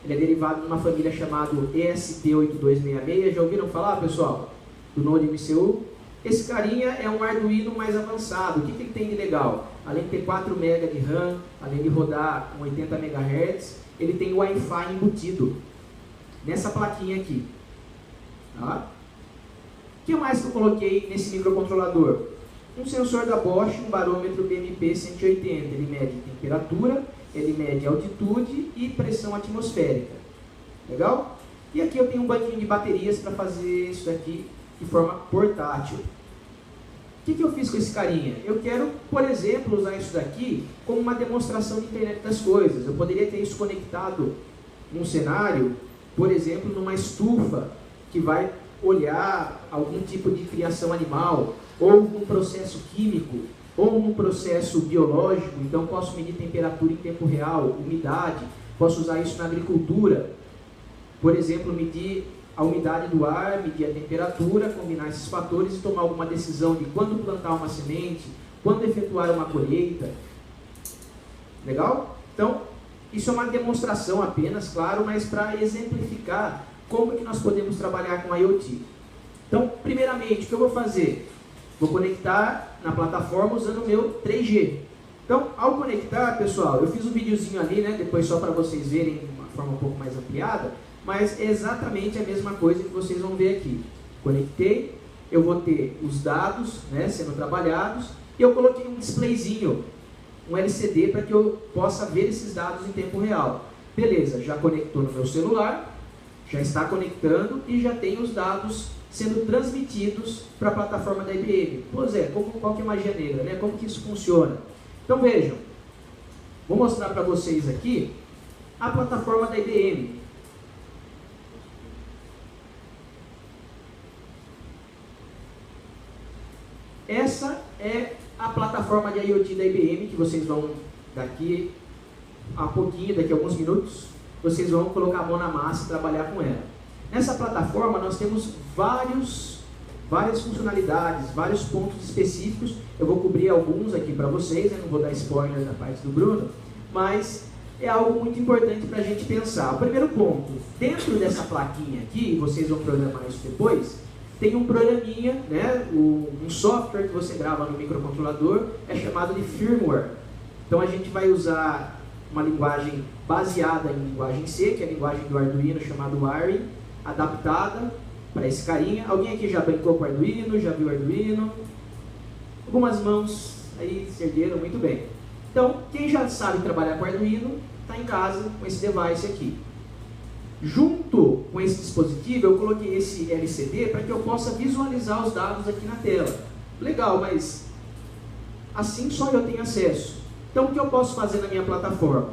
Ele é derivado de uma família chamada ESP8266. Já ouviram falar, pessoal, do Node MCU? Esse carinha é um Arduino mais avançado. O que ele tem de legal? Além de ter 4 MB de RAM, além de rodar com 80 MHz, ele tem Wi-Fi embutido nessa plaquinha aqui. Tá? O que mais que eu coloquei nesse microcontrolador? Um sensor da Bosch, um barômetro BMP180. Ele mede temperatura, ele mede altitude e pressão atmosférica. Legal? E aqui eu tenho um banquinho de baterias para fazer isso aqui de forma portátil. O que eu fiz com esse carinha? Eu quero, por exemplo, usar isso daqui como uma demonstração de Internet das Coisas. Eu poderia ter isso conectado num cenário, por exemplo, numa estufa que vai olhar algum tipo de criação animal, ou um processo químico, ou um processo biológico. Então posso medir temperatura em tempo real, umidade, posso usar isso na agricultura. Por exemplo, medir a umidade do ar, medir a temperatura, combinar esses fatores e tomar alguma decisão de quando plantar uma semente, quando efetuar uma colheita. Legal? Então, isso é uma demonstração apenas, claro, mas para exemplificar como que nós podemos trabalhar com IoT. Então, primeiramente, o que eu vou fazer? Vou conectar na plataforma usando o meu 3G. Então, ao conectar, pessoal, eu fiz um videozinho ali, né, depois só para vocês verem de uma forma um pouco mais ampliada, mas é exatamente a mesma coisa que vocês vão ver aqui. Conectei, eu vou ter os dados, né, sendo trabalhados, e eu coloquei um displayzinho, um LCD, para que eu possa ver esses dados em tempo real. Beleza, já conectou no meu celular, já está conectando e já tem os dados sendo transmitidos para a plataforma da IBM. Pois é, qual que é a magia negra, né? Como que isso funciona? Então vejam, vou mostrar para vocês aqui a plataforma da IBM. Essa é a plataforma de IoT da IBM, que vocês vão, daqui a pouquinho, daqui a alguns minutos, vocês vão colocar a mão na massa e trabalhar com ela. Nessa plataforma nós temos várias funcionalidades, vários pontos específicos. Eu vou cobrir alguns aqui para vocês, eu não vou dar spoiler da parte do Bruno, mas é algo muito importante para a gente pensar. O primeiro ponto, dentro dessa plaquinha aqui, vocês vão programar isso depois, tem um programinha, né, um software que você grava no microcontrolador, é chamado de firmware. Então a gente vai usar uma linguagem baseada em linguagem C, que é a linguagem do Arduino, chamada Wiring, adaptada para esse carinha. Alguém aqui já brincou com o Arduino, já viu o Arduino? Algumas mãos aí se ergueram, muito bem. Então, quem já sabe trabalhar com Arduino, está em casa com esse device aqui. Junto com esse dispositivo, eu coloquei esse LCD para que eu possa visualizar os dados aqui na tela. Legal, mas assim só eu tenho acesso. Então, o que eu posso fazer na minha plataforma?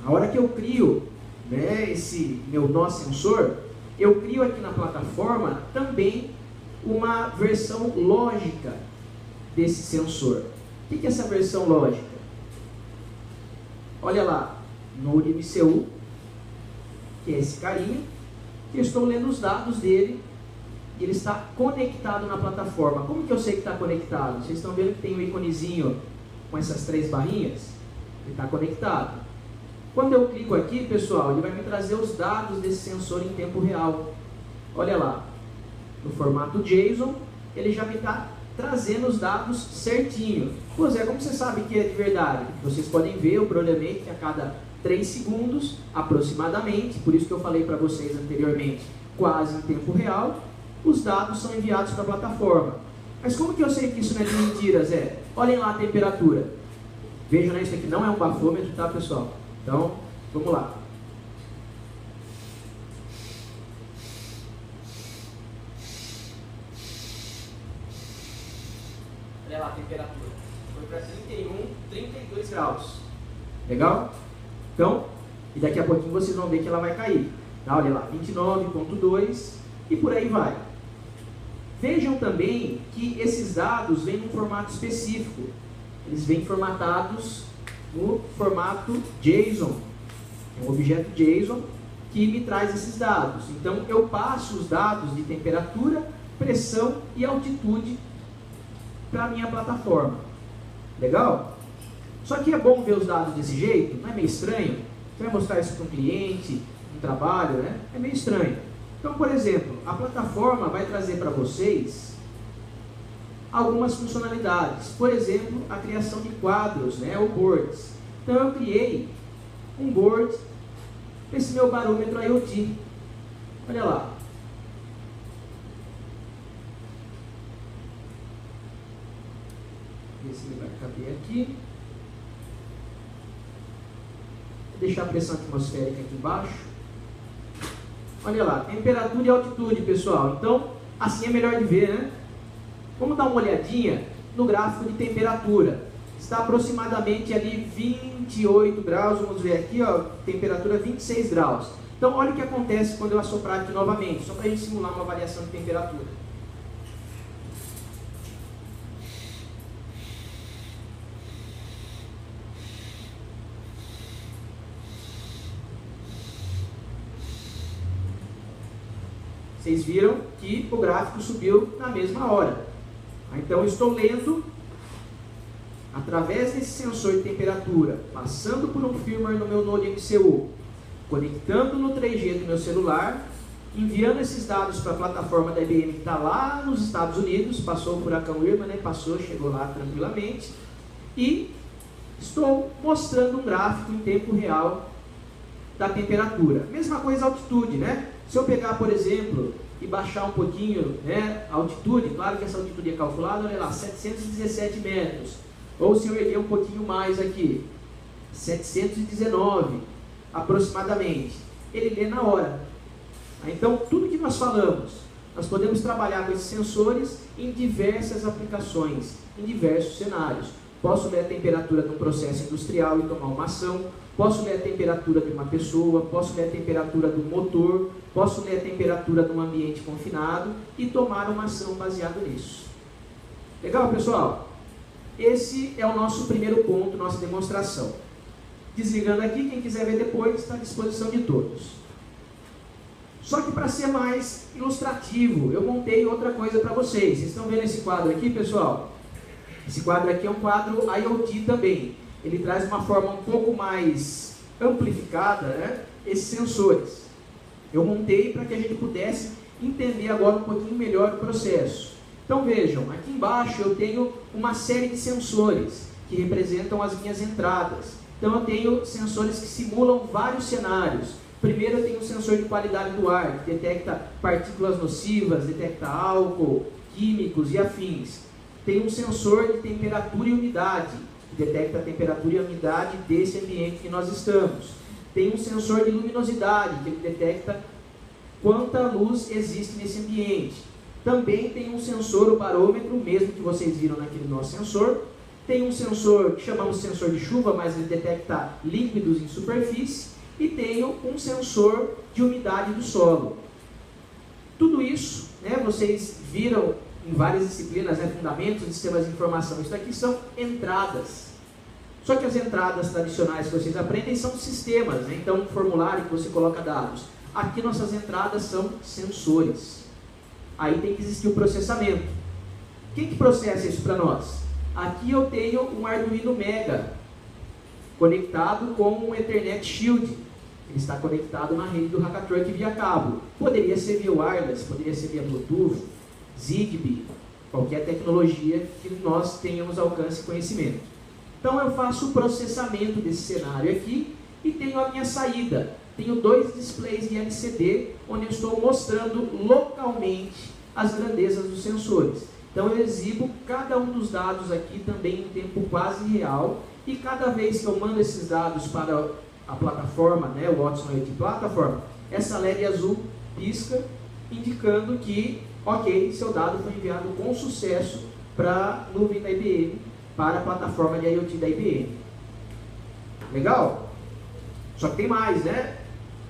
A hora que eu crio, né, esse meu nó sensor, eu crio aqui na plataforma também uma versão lógica desse sensor. O que é essa versão lógica? Olha lá, Node MCU, que é esse carinha, que eu estou lendo os dados dele, e ele está conectado na plataforma. Como que eu sei que está conectado? Vocês estão vendo que tem um iconezinho com essas 3 barrinhas? Ele está conectado. Quando eu clico aqui, pessoal, ele vai me trazer os dados desse sensor em tempo real. Olha lá, no formato JSON, ele já me está trazendo os dados certinho. Pô, Zé, como você sabe que é de verdade? Vocês podem ver o brilhamento que a cada 3 segundos, aproximadamente, por isso que eu falei para vocês anteriormente, quase em tempo real, os dados são enviados para a plataforma. Mas como que eu sei que isso não é de mentira, Zé? Olhem lá a temperatura. Vejam, né, isso aqui não é um bafômetro, tá, pessoal? Então, vamos lá. Olha lá a temperatura. Foi para 31, 32 graus. Legal? Então, e daqui a pouquinho vocês vão ver que ela vai cair. Tá? Olha lá, 29,2 e por aí vai. Vejam também que esses dados vêm num formato específico. Eles vêm formatados no formato JSON. É um objeto JSON que me traz esses dados. Então, eu passo os dados de temperatura, pressão e altitude para a minha plataforma. Legal? Só que é bom ver os dados desse jeito? Não é meio estranho? Você vai mostrar isso para um cliente, um trabalho, né? É meio estranho. Então, por exemplo, a plataforma vai trazer para vocês algumas funcionalidades. Por exemplo, a criação de quadros, né? Ou boards. Então, eu criei um board para esse meu barômetro IoT. Olha lá. Ver se ele vai caber aqui. Vou deixar a pressão atmosférica aqui embaixo. Olha lá, temperatura e altitude, pessoal. Então, assim é melhor de ver, né? Vamos dar uma olhadinha no gráfico de temperatura. Está aproximadamente ali 28 graus, vamos ver aqui, ó, temperatura 26 graus. Então, olha o que acontece quando eu assoprar aqui novamente, só para a gente simular uma variação de temperatura. Vocês viram que o gráfico subiu na mesma hora. Então, estou lendo, através desse sensor de temperatura, passando por um firmware no meu Node MCU, conectando no 3G do meu celular, enviando esses dados para a plataforma da IBM que está lá nos Estados Unidos, passou o furacão Irma, né? Passou, chegou lá tranquilamente, e estou mostrando um gráfico em tempo real da temperatura. Mesma coisa a altitude, né? Se eu pegar, por exemplo, e baixar um pouquinho, né, a altitude, claro que essa altitude é calculada, olha lá, 717 metros. Ou se eu erguer um pouquinho mais aqui, 719 aproximadamente. Ele lê na hora. Então, tudo que nós falamos, nós podemos trabalhar com esses sensores em diversas aplicações, em diversos cenários. Posso ler a temperatura de um processo industrial e tomar uma ação. Posso ler a temperatura de uma pessoa, posso ler a temperatura do motor, posso ler a temperatura de um ambiente confinado e tomar uma ação baseada nisso. Legal, pessoal? Esse é o nosso primeiro ponto, nossa demonstração. Desligando aqui, quem quiser ver depois está à disposição de todos. Só que para ser mais ilustrativo, eu montei outra coisa para vocês. Vocês estão vendo esse quadro aqui, pessoal? Esse quadro aqui é um quadro IoT também. Ele traz uma forma um pouco mais amplificada, né, esses sensores. Eu montei para que a gente pudesse entender agora um pouquinho melhor o processo. Então vejam, aqui embaixo eu tenho uma série de sensores que representam as minhas entradas. Então eu tenho sensores que simulam vários cenários. Primeiro eu tenho um sensor de qualidade do ar, que detecta partículas nocivas, detecta álcool, químicos e afins. Tem um sensor de temperatura e umidade, que detecta a temperatura e a umidade desse ambiente que nós estamos. Tem um sensor de luminosidade, que ele detecta quanta luz existe nesse ambiente. Também tem um sensor, o barômetro, mesmo que vocês viram naquele nosso sensor. Tem um sensor que chamamos de sensor de chuva, mas ele detecta líquidos em superfície. E tenho um sensor de umidade do solo. Tudo isso, né, vocês viram em várias disciplinas, né, fundamentos de sistemas de informação. Isso daqui são entradas. Só que as entradas tradicionais que vocês aprendem são sistemas, né? Então, um formulário que você coloca dados. Aqui nossas entradas são sensores. Aí tem que existir o processamento. Quem que processa isso para nós? Aqui eu tenho um Arduino Mega conectado com um Ethernet Shield. Ele está conectado na rede do Hackathon via cabo. Poderia ser via wireless, poderia ser via Bluetooth, Zigbee, qualquer tecnologia que nós tenhamos alcance e conhecimento. Então eu faço o processamento desse cenário aqui e tenho a minha saída. Tenho 2 displays de LCD, onde eu estou mostrando localmente as grandezas dos sensores. Então eu exibo cada um dos dados aqui também em tempo quase real, e cada vez que eu mando esses dados para a plataforma, né, o Watson IoT Platform, essa LED azul pisca, indicando que, ok, seu dado foi enviado com sucesso para a nuvem da IBM, para a plataforma de IoT da IBM. Legal? Só que tem mais, né?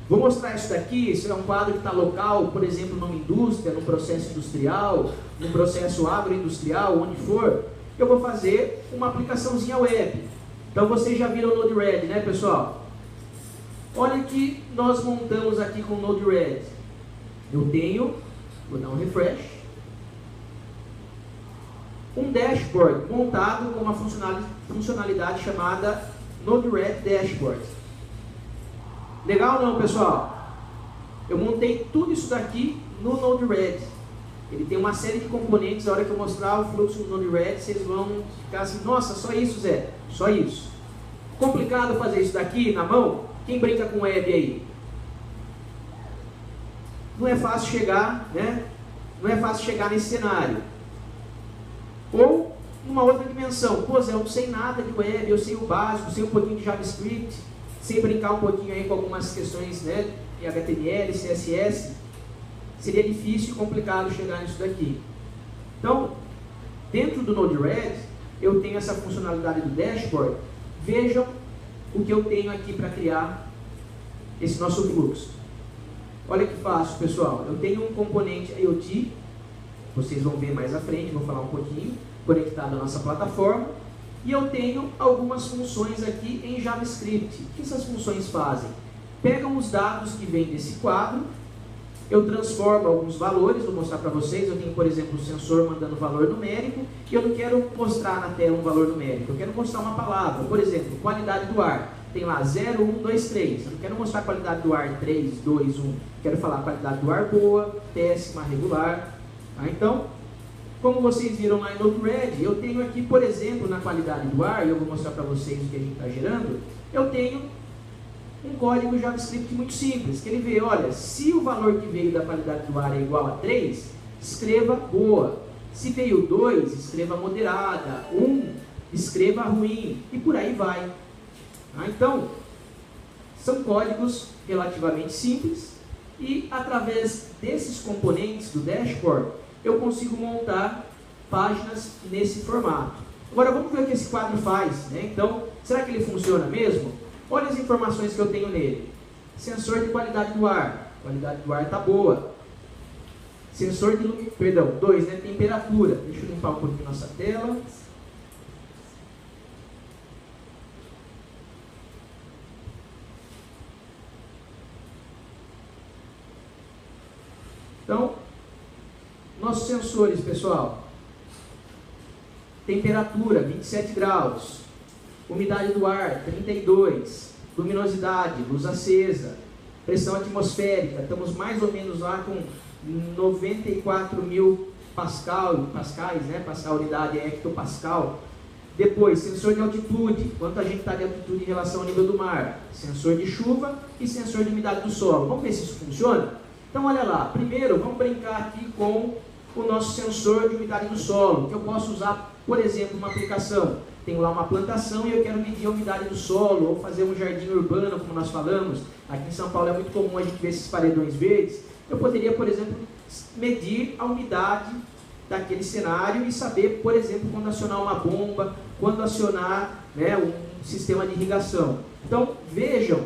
Vou mostrar isso daqui. Isso é um quadro que está local, por exemplo, numa indústria, num processo industrial, num processo agroindustrial, onde for. Eu vou fazer uma aplicaçãozinha web. Então vocês já viram o Node-RED, né, pessoal? Olha que nós montamos aqui com o Node-RED. Eu tenho, vou dar um refresh, um dashboard montado com uma funcionalidade chamada Node-RED Dashboard. Legal ou não, pessoal? Eu montei tudo isso daqui no Node-RED. Ele tem uma série de componentes. A hora que eu mostrar o fluxo do Node-RED, vocês vão ficar assim, nossa, só isso, Zé? Só isso. Complicado fazer isso daqui na mão? Quem brinca com web aí? Não é fácil chegar, né? Não é fácil chegar nesse cenário. Ou numa outra dimensão. Pô, Zé, eu não sei nada de web, eu sei o básico, sei um pouquinho de JavaScript, sei brincar um pouquinho aí com algumas questões, né, de HTML, CSS. Seria difícil e complicado chegar nisso daqui. Então, dentro do Node-RED, eu tenho essa funcionalidade do dashboard. Vejam o que eu tenho aqui para criar esse nosso fluxo. Olha que fácil, pessoal. Eu tenho um componente IoT, vocês vão ver mais à frente, vou falar um pouquinho, conectado à nossa plataforma. E eu tenho algumas funções aqui em JavaScript. O que essas funções fazem? Pegam os dados que vêm desse quadro, eu transformo alguns valores, vou mostrar para vocês. Eu tenho, por exemplo, o sensor mandando valor numérico, e eu não quero mostrar na tela um valor numérico, eu quero mostrar uma palavra. Por exemplo, qualidade do ar. Tem lá 0, 1, 2, 3. Eu não quero mostrar a qualidade do ar 3, 2, 1. Quero falar a qualidade do ar boa, péssima, regular. Tá? Então, como vocês viram lá em Node-RED, eu tenho aqui, por exemplo, na qualidade do ar, e eu vou mostrar para vocês o que a gente está gerando, eu tenho um código JavaScript muito simples, que ele vê, olha, se o valor que veio da qualidade do ar é igual a 3, escreva boa. Se veio 2, escreva moderada. 1, escreva ruim. E por aí vai. Então, são códigos relativamente simples, e através desses componentes do dashboard, eu consigo montar páginas nesse formato. Agora vamos ver o que esse quadro faz, né? Então, será que ele funciona mesmo? Olha as informações que eu tenho nele. Sensor de qualidade do ar. A qualidade do ar está boa. Sensor de perdão, 2, né? Temperatura. Deixa eu limpar um pouquinho nossa tela. Então, nossos sensores, pessoal. Temperatura, 27 graus. Umidade do ar, 32. Luminosidade, luz acesa. Pressão atmosférica, estamos mais ou menos lá com 94.000 pascais, né? Pascal unidade é hectopascal. Depois, sensor de altitude, quanto a gente está de altitude em relação ao nível do mar. Sensor de chuva e sensor de umidade do solo. Vamos ver se isso funciona? Então, olha lá. Primeiro, vamos brincar aqui com o nosso sensor de umidade do solo, que eu posso usar, por exemplo, uma aplicação. tenho lá uma plantação e eu quero medir a umidade do solo, ou fazer um jardim urbano, como nós falamos. Aqui em São Paulo é muito comum a gente ver esses paredões verdes. Eu poderia, por exemplo, medir a umidade daquele cenário e saber, por exemplo, quando acionar uma bomba, quando acionar, né, um sistema de irrigação. Então, vejam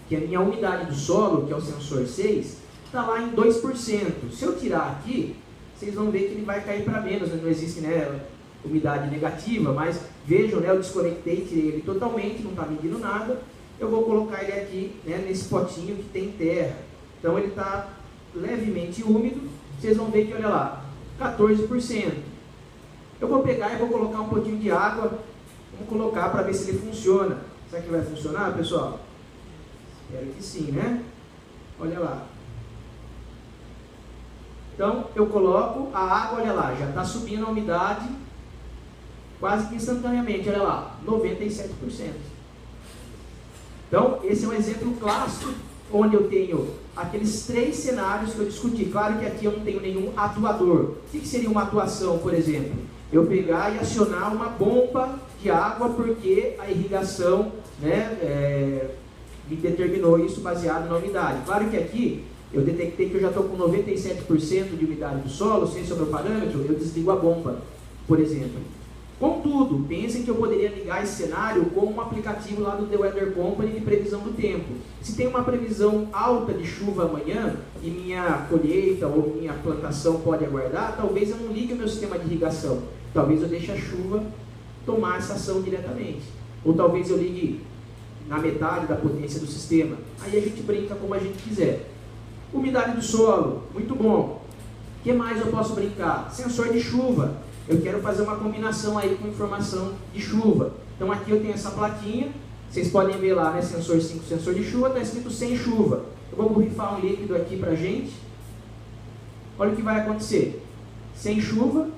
que a minha umidade do solo, que é o sensor 6, está lá em 2%. Se eu tirar aqui, vocês vão ver que ele vai cair para menos, não existe, né, umidade negativa, mas vejam, né, eu desconectei, tirei ele totalmente, não está medindo nada. Eu vou colocar ele aqui, né, nesse potinho que tem terra. Então ele está levemente úmido, vocês vão ver que, olha lá, 14%. Eu vou pegar e vou colocar um pouquinho de água, vamos colocar para ver se ele funciona. Será que vai funcionar, pessoal? Espero que sim, né? Olha lá. Então, eu coloco a água, olha lá, já está subindo a umidade quase que instantaneamente, olha lá, 97%. Então, esse é um exemplo clássico, onde eu tenho aqueles 3 cenários que eu discuti. Claro que aqui eu não tenho nenhum atuador. O que seria uma atuação, por exemplo? Eu pegar e acionar uma bomba de água porque a irrigação, né, me determinou isso baseado na umidade. Claro que aqui eu detectei que eu já estou com 97% de umidade do solo, sem esse é o meu parâmetro, eu desligo a bomba, por exemplo. Contudo, pensem que eu poderia ligar esse cenário com um aplicativo lá do The Weather Company de previsão do tempo. Se tem uma previsão alta de chuva amanhã e minha colheita ou minha plantação pode aguardar, talvez eu não ligue o meu sistema de irrigação. Talvez eu deixe a chuva tomar essa ação diretamente. Ou talvez eu ligue na metade da potência do sistema. Aí a gente brinca como a gente quiser. Umidade do solo, muito bom. O que mais eu posso brincar? Sensor de chuva. Eu quero fazer uma combinação aí com informação de chuva. Então aqui eu tenho essa plaquinha, vocês podem ver lá, né, sensor 5, sensor de chuva, está escrito sem chuva. Eu vou borrifar um líquido aqui pra gente. Olha o que vai acontecer. Sem chuva,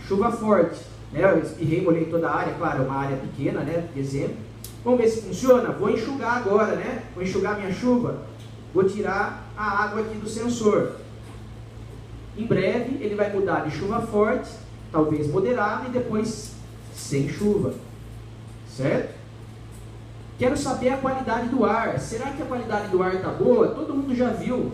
chuva forte. Né? Eu espirrei, molhei toda a área, claro, é uma área pequena, né, de exemplo. Vamos ver se funciona? Vou enxugar agora, né? Vou enxugar minha chuva. Vou tirar a água aqui do sensor. Em breve ele vai mudar de chuva forte, talvez moderada e depois sem chuva. Certo? Quero saber a qualidade do ar. Será que a qualidade do ar está boa? Todo mundo já viu,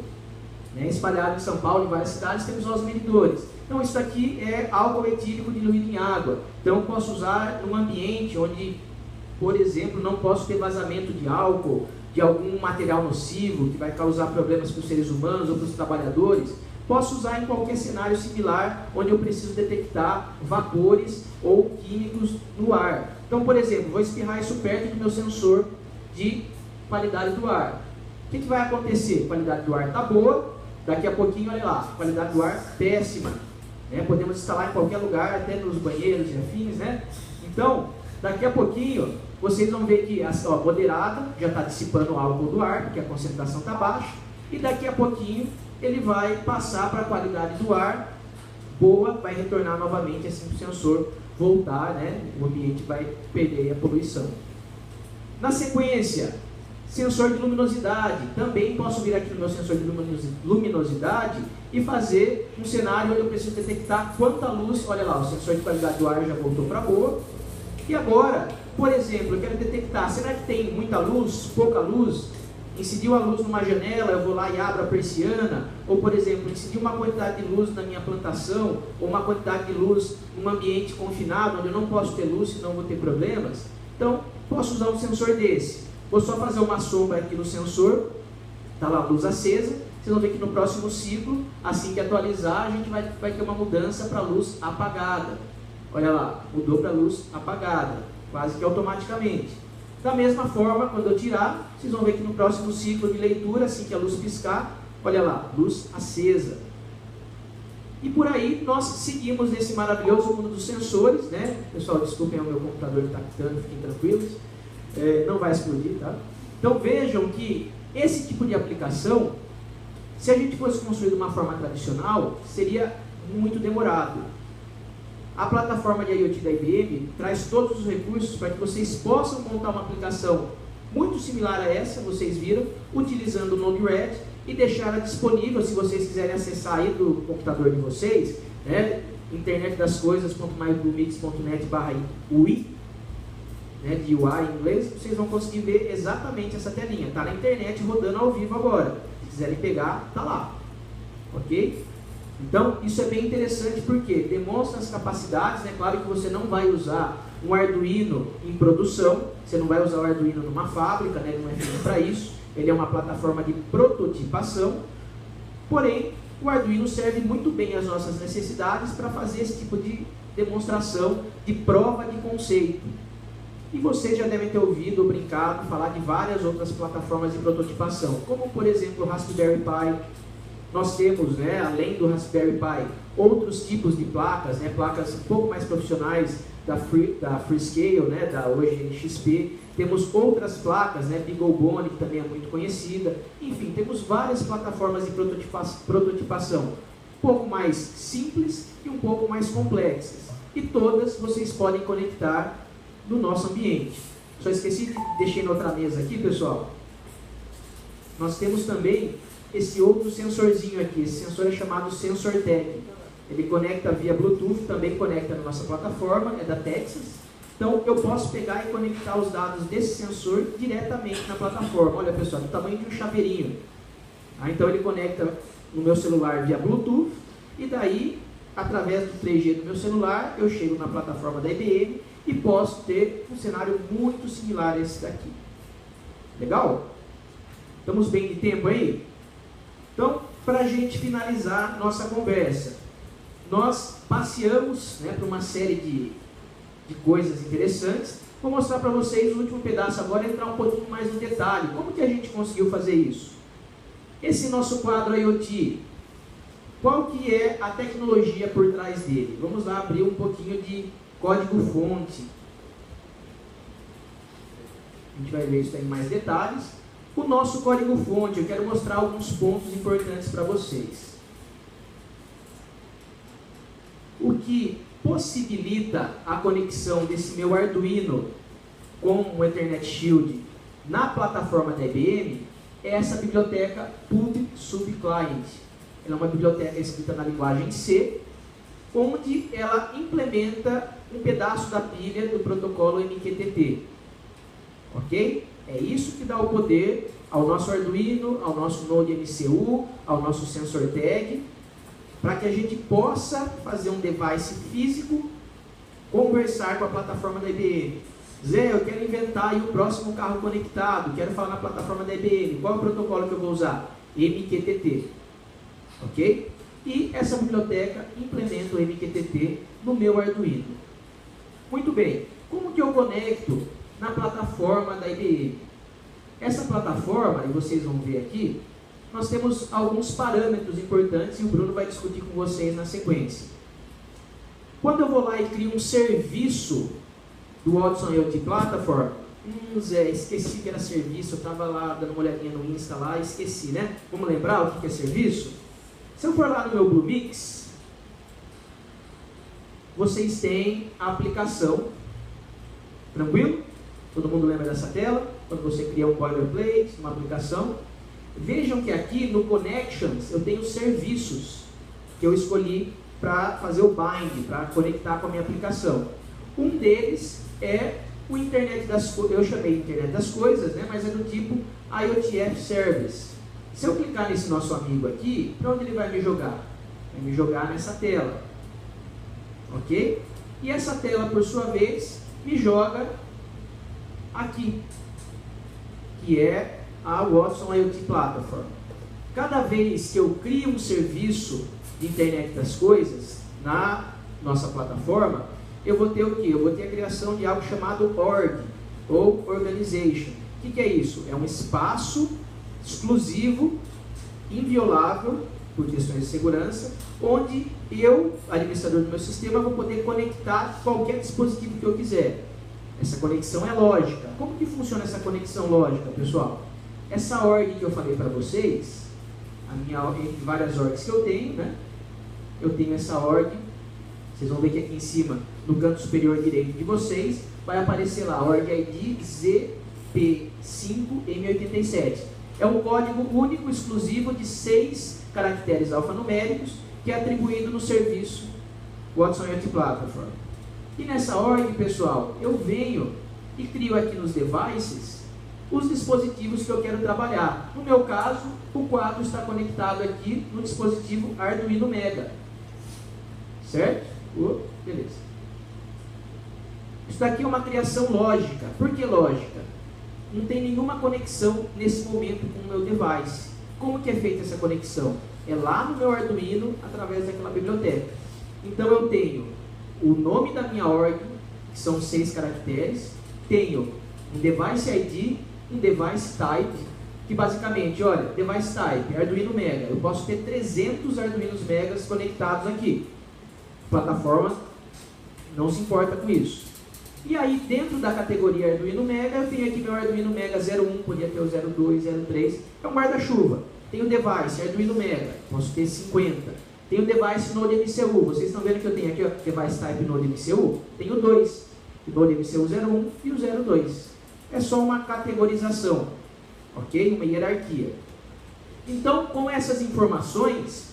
né? Espalhado em São Paulo, em várias cidades, temos os medidores. Então isso aqui é álcool etílico diluído em água. Então eu posso usar num ambiente onde, por exemplo, não posso ter vazamento de álcool, de algum material nocivo que vai causar problemas para os seres humanos ou para os trabalhadores. Posso usar em qualquer cenário similar onde eu preciso detectar vapores ou químicos no ar. Então, por exemplo, vou espirrar isso perto do meu sensor de qualidade do ar. O que vai acontecer? A qualidade do ar está boa, daqui a pouquinho, olha lá, qualidade do ar péssima. Né? Podemos instalar em qualquer lugar, até nos banheiros e afins, né? Então, daqui a pouquinho, vocês vão ver que a moderada já está dissipando o álcool do ar, porque a concentração está baixa, e daqui a pouquinho ele vai passar para a qualidade do ar boa, vai retornar novamente assim que o sensor voltar, né? O ambiente vai perder a poluição. Na sequência, sensor de luminosidade. Também posso vir aqui no meu sensor de luminosidade e fazer um cenário onde eu preciso detectar quanta luz. Olha lá, o sensor de qualidade do ar já voltou para boa. E agora, por exemplo, eu quero detectar, será que tem muita luz, pouca luz? Incidiu a luz numa janela, eu vou lá e abro a persiana. Ou, por exemplo, incidiu uma quantidade de luz na minha plantação, ou uma quantidade de luz num ambiente confinado, onde eu não posso ter luz, senão vou ter problemas. Então, posso usar um sensor desse. Vou só fazer uma sombra aqui no sensor, está lá a luz acesa. Vocês vão ver que no próximo ciclo, assim que atualizar, a gente vai ter uma mudança para a luz apagada. Olha lá, mudou para a luz apagada, quase que automaticamente. Da mesma forma, quando eu tirar, vocês vão ver que no próximo ciclo de leitura, assim que a luz piscar, olha lá, luz acesa. E por aí nós seguimos nesse maravilhoso mundo dos sensores, né? Pessoal, desculpem, o meu computador está quitando, fiquem tranquilos, não vai explodir, tá? Então vejam que esse tipo de aplicação, se a gente fosse construir de uma forma tradicional, seria muito demorado. A plataforma de IoT da IBM traz todos os recursos para que vocês possam montar uma aplicação muito similar a essa, vocês viram, utilizando o Node-RED e deixá-la disponível, se vocês quiserem acessar aí do computador de vocês, né, internetdascoisas.mybluemix.net/UI, né, de UI em inglês, vocês vão conseguir ver exatamente essa telinha. Está na internet rodando ao vivo agora. Se quiserem pegar, está lá. Ok? Então, isso é bem interessante porque demonstra as capacidades, né? Claro que você não vai usar um Arduino em produção, você não vai usar o Arduino numa fábrica, né? Ele não é feito para isso, ele é uma plataforma de prototipação, porém, o Arduino serve muito bem às nossas necessidades para fazer esse tipo de demonstração, de prova de conceito. E vocês já devem ter ouvido ou brincado falar de várias outras plataformas de prototipação, como por exemplo o Raspberry Pi. Nós temos, né, além do Raspberry Pi, outros tipos de placas, né, placas um pouco mais profissionais da Freescale, né, da hoje NXP. Temos outras placas, né, BeagleBone, que também é muito conhecida. Enfim, temos várias plataformas de prototipação, um pouco mais simples e um pouco mais complexas. E todas vocês podem conectar no nosso ambiente. Só esqueci de deixar na outra mesa aqui, pessoal. Nós temos também esse outro sensorzinho aqui. Esse sensor é chamado Sensor Tag. Ele conecta via Bluetooth, também conecta na nossa plataforma, é da Texas. Então eu posso pegar e conectar os dados desse sensor diretamente na plataforma. Olha pessoal, do tamanho de um chaveirinho. Então ele conecta no meu celular via Bluetooth e daí, através do 3G do meu celular, eu chego na plataforma da IBM e posso ter um cenário muito similar a esse daqui. Legal? Estamos bem de tempo aí? Então, para a gente finalizar nossa conversa, nós passeamos, né, por uma série de coisas interessantes. Vou mostrar para vocês o último pedaço agora, entrar um pouquinho mais no detalhe. Como que a gente conseguiu fazer isso? Esse nosso quadro IoT, qual que é a tecnologia por trás dele? Vamos lá abrir um pouquinho de código-fonte. A gente vai ver isso em mais detalhes. O nosso código-fonte, eu quero mostrar alguns pontos importantes para vocês. O que possibilita a conexão desse meu Arduino com o Ethernet Shield na plataforma da IBM é essa biblioteca PubSubClient. Ela é uma biblioteca escrita na linguagem C, onde ela implementa um pedaço da pilha do protocolo MQTT. Ok? É isso que dá o poder ao nosso Arduino, ao nosso Node MCU, ao nosso Sensor Tag, para que a gente possa fazer um device físico, conversar com a plataforma da IBM. Zé, eu quero inventar aí o próximo carro conectado, quero falar na plataforma da IBM, qual é o protocolo que eu vou usar? MQTT. Ok? E essa biblioteca implementa o MQTT no meu Arduino. Muito bem, como que eu conecto na plataforma da IBM? Essa plataforma, e vocês vão ver aqui, nós temos alguns parâmetros importantes e o Bruno vai discutir com vocês na sequência. Quando eu vou lá e crio um serviço do Watson IoT Platform, Zé, esqueci que era serviço, eu estava lá dando uma olhadinha no Insta lá, esqueci, né? Vamos lembrar o que é serviço? Se eu for lá no meu Bluemix, vocês têm a aplicação, tranquilo? Todo mundo lembra dessa tela? Quando você cria um boilerplate, uma aplicação. Vejam que aqui no Connections eu tenho serviços que eu escolhi para fazer o bind, para conectar com a minha aplicação. Um deles é o Internet das Coisas, eu chamei Internet das Coisas, né, mas é do tipo IoTF Service. Se eu clicar nesse nosso amigo aqui, para onde ele vai me jogar? Vai me jogar nessa tela. Ok? E essa tela, por sua vez, me joga aqui, que é a Watson IoT Platform. Cada vez que eu crio um serviço de Internet das Coisas na nossa plataforma, eu vou ter o quê? Eu vou ter a criação de algo chamado org, ou organization. O que é isso? É um espaço exclusivo, inviolável, por questões de segurança, onde eu, administrador do meu sistema, vou poder conectar qualquer dispositivo que eu quiser. Essa conexão é lógica. Como que funciona essa conexão lógica, pessoal? Essa org que eu falei para vocês, entre várias orgs que eu tenho, né? Eu tenho essa org, vocês vão ver que aqui em cima, no canto superior direito de vocês, vai aparecer lá, org ID ZP5M87. É um código único, exclusivo, de 6 caracteres alfanuméricos, que é atribuído no serviço What's on your platform? E nessa ordem, pessoal, eu venho e crio aqui nos devices os dispositivos que eu quero trabalhar. No meu caso, o quadro está conectado aqui no dispositivo Arduino Mega. Certo? Beleza. Isso daqui é uma criação lógica. Por que lógica? Não tem nenhuma conexão nesse momento com o meu device. Como que é feita essa conexão? É lá no meu Arduino, através daquela biblioteca. Então eu tenho o nome da minha org, que são 6 caracteres, tenho um device ID, um device type, que basicamente, olha, device type, Arduino Mega, eu posso ter 300 Arduinos Megas conectados aqui. A plataforma não se importa com isso. E aí, dentro da categoria Arduino Mega, eu tenho aqui meu Arduino Mega 01, podia ter o 02, 03, é um guarda-chuva. Tenho o device Arduino Mega, posso ter 50. Tenho o device Node MCU, vocês estão vendo que eu tenho aqui o device type Node MCU? Tenho dois, o Node MCU 01 e o 02. É só uma categorização, ok? Uma hierarquia. Então, com essas informações,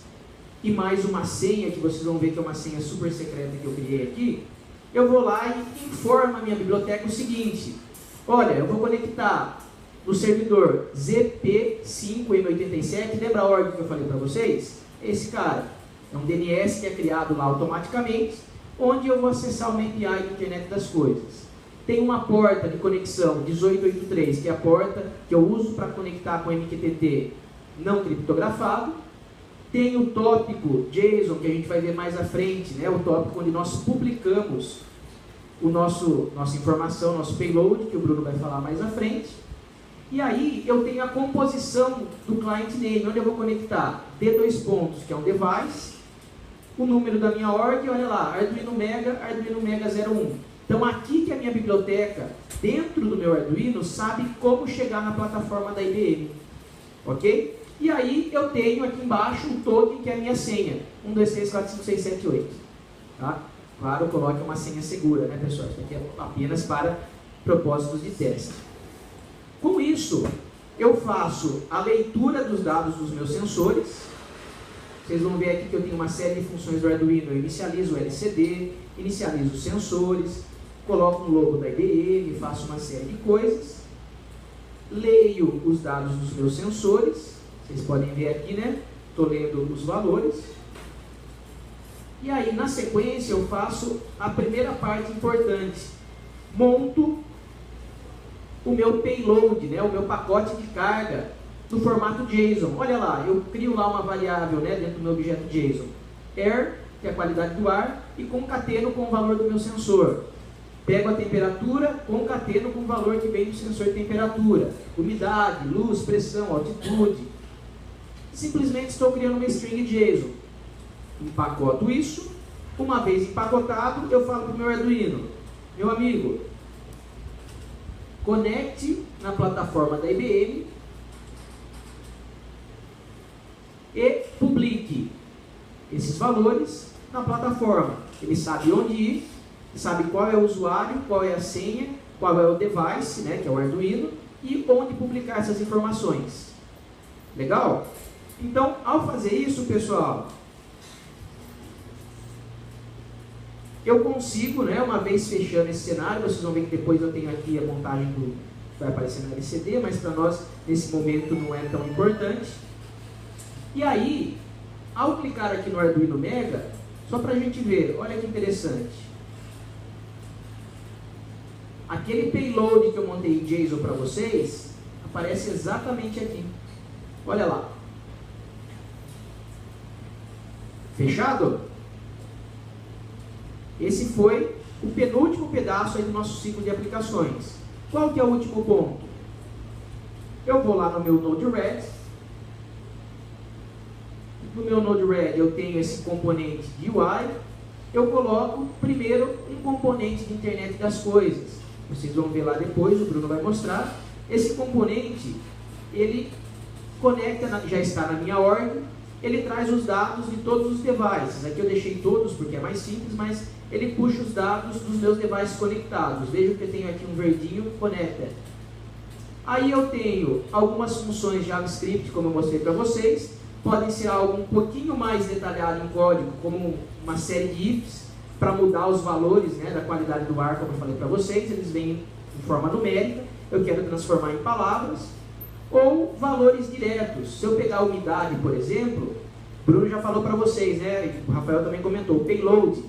e mais uma senha, que vocês vão ver que é uma senha super secreta que eu criei aqui, eu vou lá e informo a minha biblioteca o seguinte: olha, eu vou conectar no servidor ZP5M87, lembra a ordem que eu falei para vocês? Esse cara, é um DNS que é criado lá automaticamente, onde eu vou acessar uma API da internet das coisas. Tem uma porta de conexão 1883, que é a porta que eu uso para conectar com MQTT não criptografado. Tem o tópico JSON, que a gente vai ver mais à frente, né? O tópico onde nós publicamos nossa informação, nosso payload, que o Bruno vai falar mais à frente. E aí eu tenho a composição do client name, onde eu vou conectar D2 pontos, que é um device, o número da minha org, olha lá, Arduino Mega 01. Então aqui que a minha biblioteca, dentro do meu Arduino, sabe como chegar na plataforma da IBM. Ok? E aí eu tenho aqui embaixo o token, que é a minha senha, 1, 2, 3, 4, 5, 6, 7, 8. Tá? Claro, coloque uma senha segura, né, pessoal? Isso aqui é apenas para propósitos de teste. Com isso, eu faço a leitura dos dados dos meus sensores. Vocês vão ver aqui que eu tenho uma série de funções do Arduino. Eu inicializo o LCD, inicializo os sensores, coloco um logo da IBM, faço uma série de coisas. Leio os dados dos meus sensores. Vocês podem ver aqui, né? Estou lendo os valores. E aí, na sequência, eu faço a primeira parte importante. Monto o meu payload, né? O meu pacote de carga no formato JSON. Olha lá, eu crio lá uma variável, né, dentro do meu objeto JSON. Air, que é a qualidade do ar, e concateno com o valor do meu sensor. Pego a temperatura, concateno com o valor que vem do sensor de temperatura. Umidade, luz, pressão, altitude. Simplesmente estou criando uma string JSON. Empacoto isso. Uma vez empacotado, eu falo para o meu Arduino: meu amigo, conecte na plataforma da IBM e publique esses valores na plataforma. Ele sabe onde ir, sabe qual é o usuário, qual é a senha, qual é o device, né, que é o Arduino, e onde publicar essas informações. Legal? Então, ao fazer isso, pessoal, eu consigo, né, uma vez fechando esse cenário, vocês vão ver que depois eu tenho aqui a montagem do que vai aparecer no LCD, mas para nós, nesse momento, não é tão importante. E aí, ao clicar aqui no Arduino Mega, só para a gente ver, olha que interessante. Aquele payload que eu montei em JSON para vocês, aparece exatamente aqui. Olha lá. Fechado? Esse foi o penúltimo pedaço aí do nosso ciclo de aplicações. Qual que é o último ponto? Eu vou lá no meu Node-RED. No meu Node-RED eu tenho esse componente de UI. Eu coloco primeiro um componente de internet das coisas. Vocês vão ver lá depois, o Bruno vai mostrar. Esse componente, ele conecta, já está na minha org, ele traz os dados de todos os devices. Aqui eu deixei todos porque é mais simples, mas ele puxa os dados dos meus devices conectados. Veja que eu tenho aqui um verdinho, connected. Aí eu tenho algumas funções JavaScript, como eu mostrei para vocês. Podem ser algo um pouquinho mais detalhado em código, como uma série de ifs. para mudar os valores, né, da qualidade do ar, como eu falei para vocês, eles vêm em forma numérica, eu quero transformar em palavras, ou valores diretos. Se eu pegar a umidade, por exemplo, Bruno já falou para vocês, né, o Rafael também comentou, payload,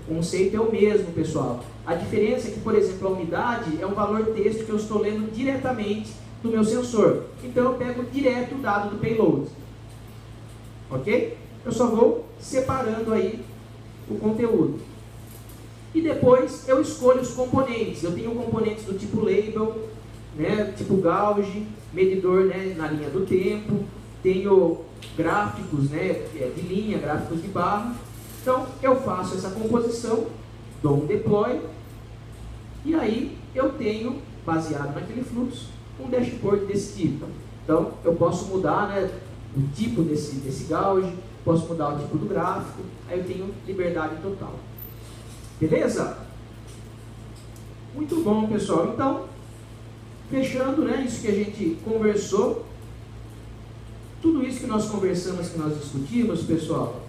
o conceito é o mesmo, pessoal. A diferença é que, por exemplo, a umidade é um valor texto que eu estou lendo diretamente do meu sensor. Então eu pego direto o dado do payload. Ok? Eu só vou separando aí o conteúdo. E depois eu escolho os componentes. Eu tenho componentes do tipo label, né, tipo gauge, medidor, né, na linha do tempo, tenho gráficos, né, de linha, gráficos de barra. Então eu faço essa composição, dou um deploy, e aí eu tenho, baseado naquele fluxo, um dashboard desse tipo. Então eu posso mudar, né, o tipo desse gauge, posso mudar o tipo do gráfico, aí eu tenho liberdade total. Beleza? Muito bom, pessoal. Então, fechando, né, isso que a gente conversou, tudo isso que nós conversamos, que nós discutimos, pessoal,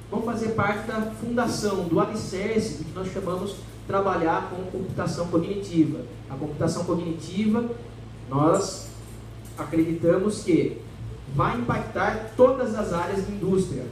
vão fazer parte da fundação, do alicerce, do que nós chamamos trabalhar com computação cognitiva. A computação cognitiva, nós acreditamos que vai impactar todas as áreas de indústria,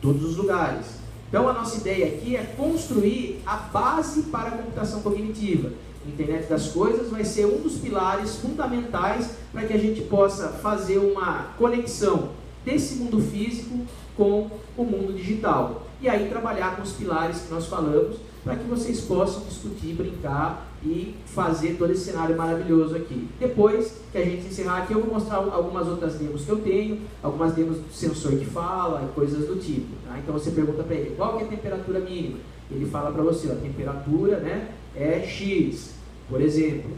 todos os lugares. Então a nossa ideia aqui é construir a base para a computação cognitiva. A internet das coisas vai ser um dos pilares fundamentais para que a gente possa fazer uma conexão desse mundo físico com o mundo digital. E aí trabalhar com os pilares que nós falamos, para que vocês possam discutir, brincar e fazer todo esse cenário maravilhoso aqui. Depois que a gente encerrar aqui, eu vou mostrar algumas outras demos que eu tenho, algumas demos do sensor que fala e coisas do tipo. Tá? Então você pergunta para ele, qual que é a temperatura mínima? Ele fala para você, ó, a temperatura, né, é X, por exemplo.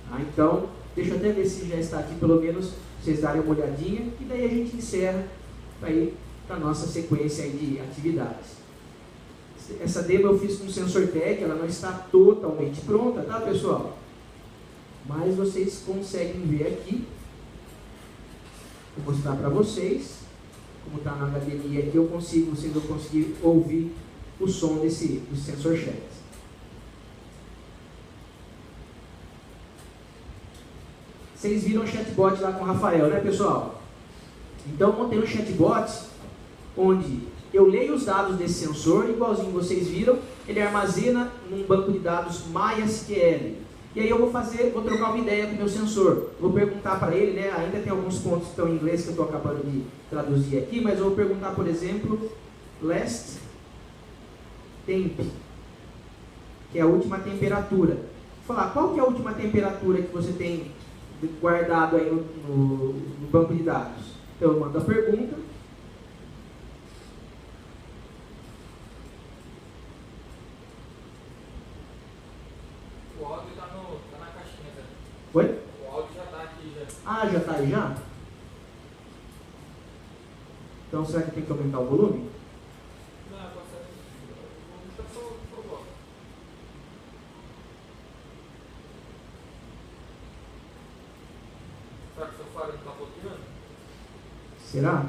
Tá? Então, deixa eu até ver se já está aqui, pelo menos vocês darem uma olhadinha, e daí a gente encerra para ir para a nossa sequência aí de atividades. Essa demo eu fiz com o sensor tag, ela não está totalmente pronta, tá, pessoal? Mas vocês conseguem ver aqui. Vou mostrar para vocês. Como está na HDMI aqui, vocês vão conseguir ouvir o som do sensor chat. Vocês viram o chatbot lá com o Rafael, né, pessoal? Então, montei um chatbot onde eu leio os dados desse sensor, igualzinho vocês viram, ele armazena num banco de dados MySQL. E aí eu vou trocar uma ideia com o meu sensor. Vou perguntar para ele, né, ainda tem alguns pontos que estão em inglês que eu estou acabando de traduzir aqui, mas eu vou perguntar, por exemplo, last temp, que é a última temperatura. Vou falar, qual que é a última temperatura que você tem guardado aí no banco de dados? Então eu mando a pergunta. O áudio tá na caixinha, velho. Oi? O áudio já tá aqui, já. Ah, já está aí já? Então será que tem que aumentar o volume? Não, pode ser. Vou deixar só o bloco. Será que o seu faro não tá bloqueando? Será?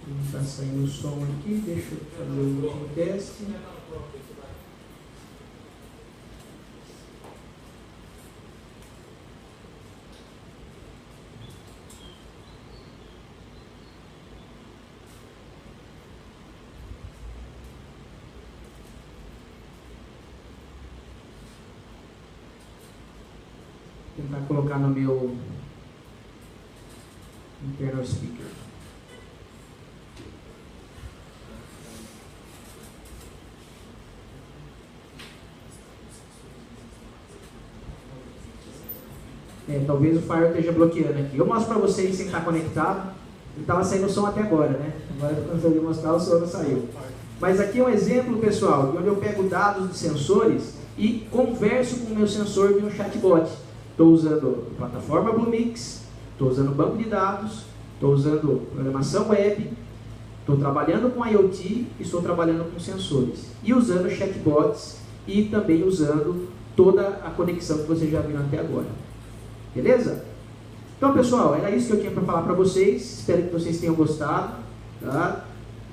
Não está saindo o som aqui, deixa eu fazer o último teste. Vou tentar colocar no meu internal speaker. Talvez o Fire esteja bloqueando aqui. Eu mostro para vocês sem estar conectado. Ele estava saindo o som até agora, né? Agora eu consegui mostrar, o som não saiu. Mas aqui é um exemplo, pessoal, de onde eu pego dados de sensores e converso com o meu sensor via um chatbot. Estou usando a plataforma Bluemix, estou usando banco de dados, estou usando programação web, estou trabalhando com IoT e estou trabalhando com sensores. E usando chatbots e também usando toda a conexão que vocês já viram até agora. Beleza? Então, Então, pessoal, era isso que eu tinha para falar para vocês. Espero que vocês tenham gostado. Tá?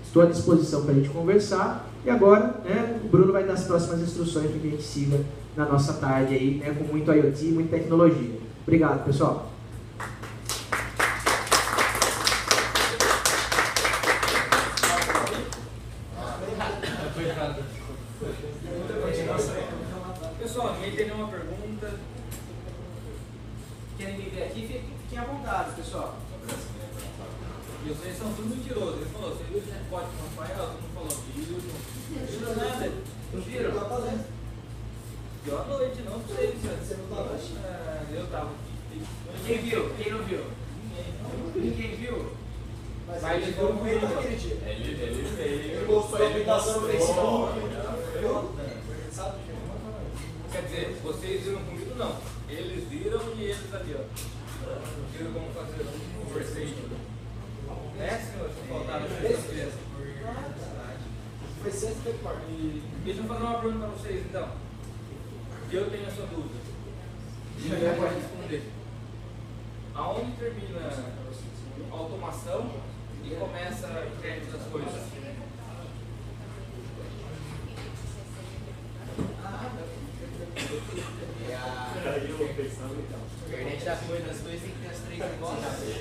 Estou à disposição para a gente conversar. E agora, né, o Bruno vai dar as próximas instruções para que a gente siga na nossa tarde aí, né, com muito IoT e muita tecnologia. Obrigado, pessoal. Pessoal, ninguém tem nenhuma pergunta? Querem viver aqui? Fiquem à vontade, pessoal. E vocês são tudo mentirosos. Ele falou, você viu o chatbot com o Rafael? Todo mundo falou, viu? Não viram nada? Não viram? Deu à noite, não sei. Você não estava? Eu estava aqui. Quem viu? Quem não viu? Ninguém viu? Mas ele viu Ele naquele dia. Ele veio. Ele postou a aplicação no Facebook. Quer dizer, vocês viram comigo? Não. Eles viram e eles ali, ó. Viram como fazer um conversation. Né, senhor? Faltava de Foi sexta-feira. Deixa eu fazer uma pergunta para vocês, então. Eu tenho essa dúvida. E eu vou responder. Aonde termina a automação e começa a crédito das coisas? A internet das coisas tem que ter as três iguais.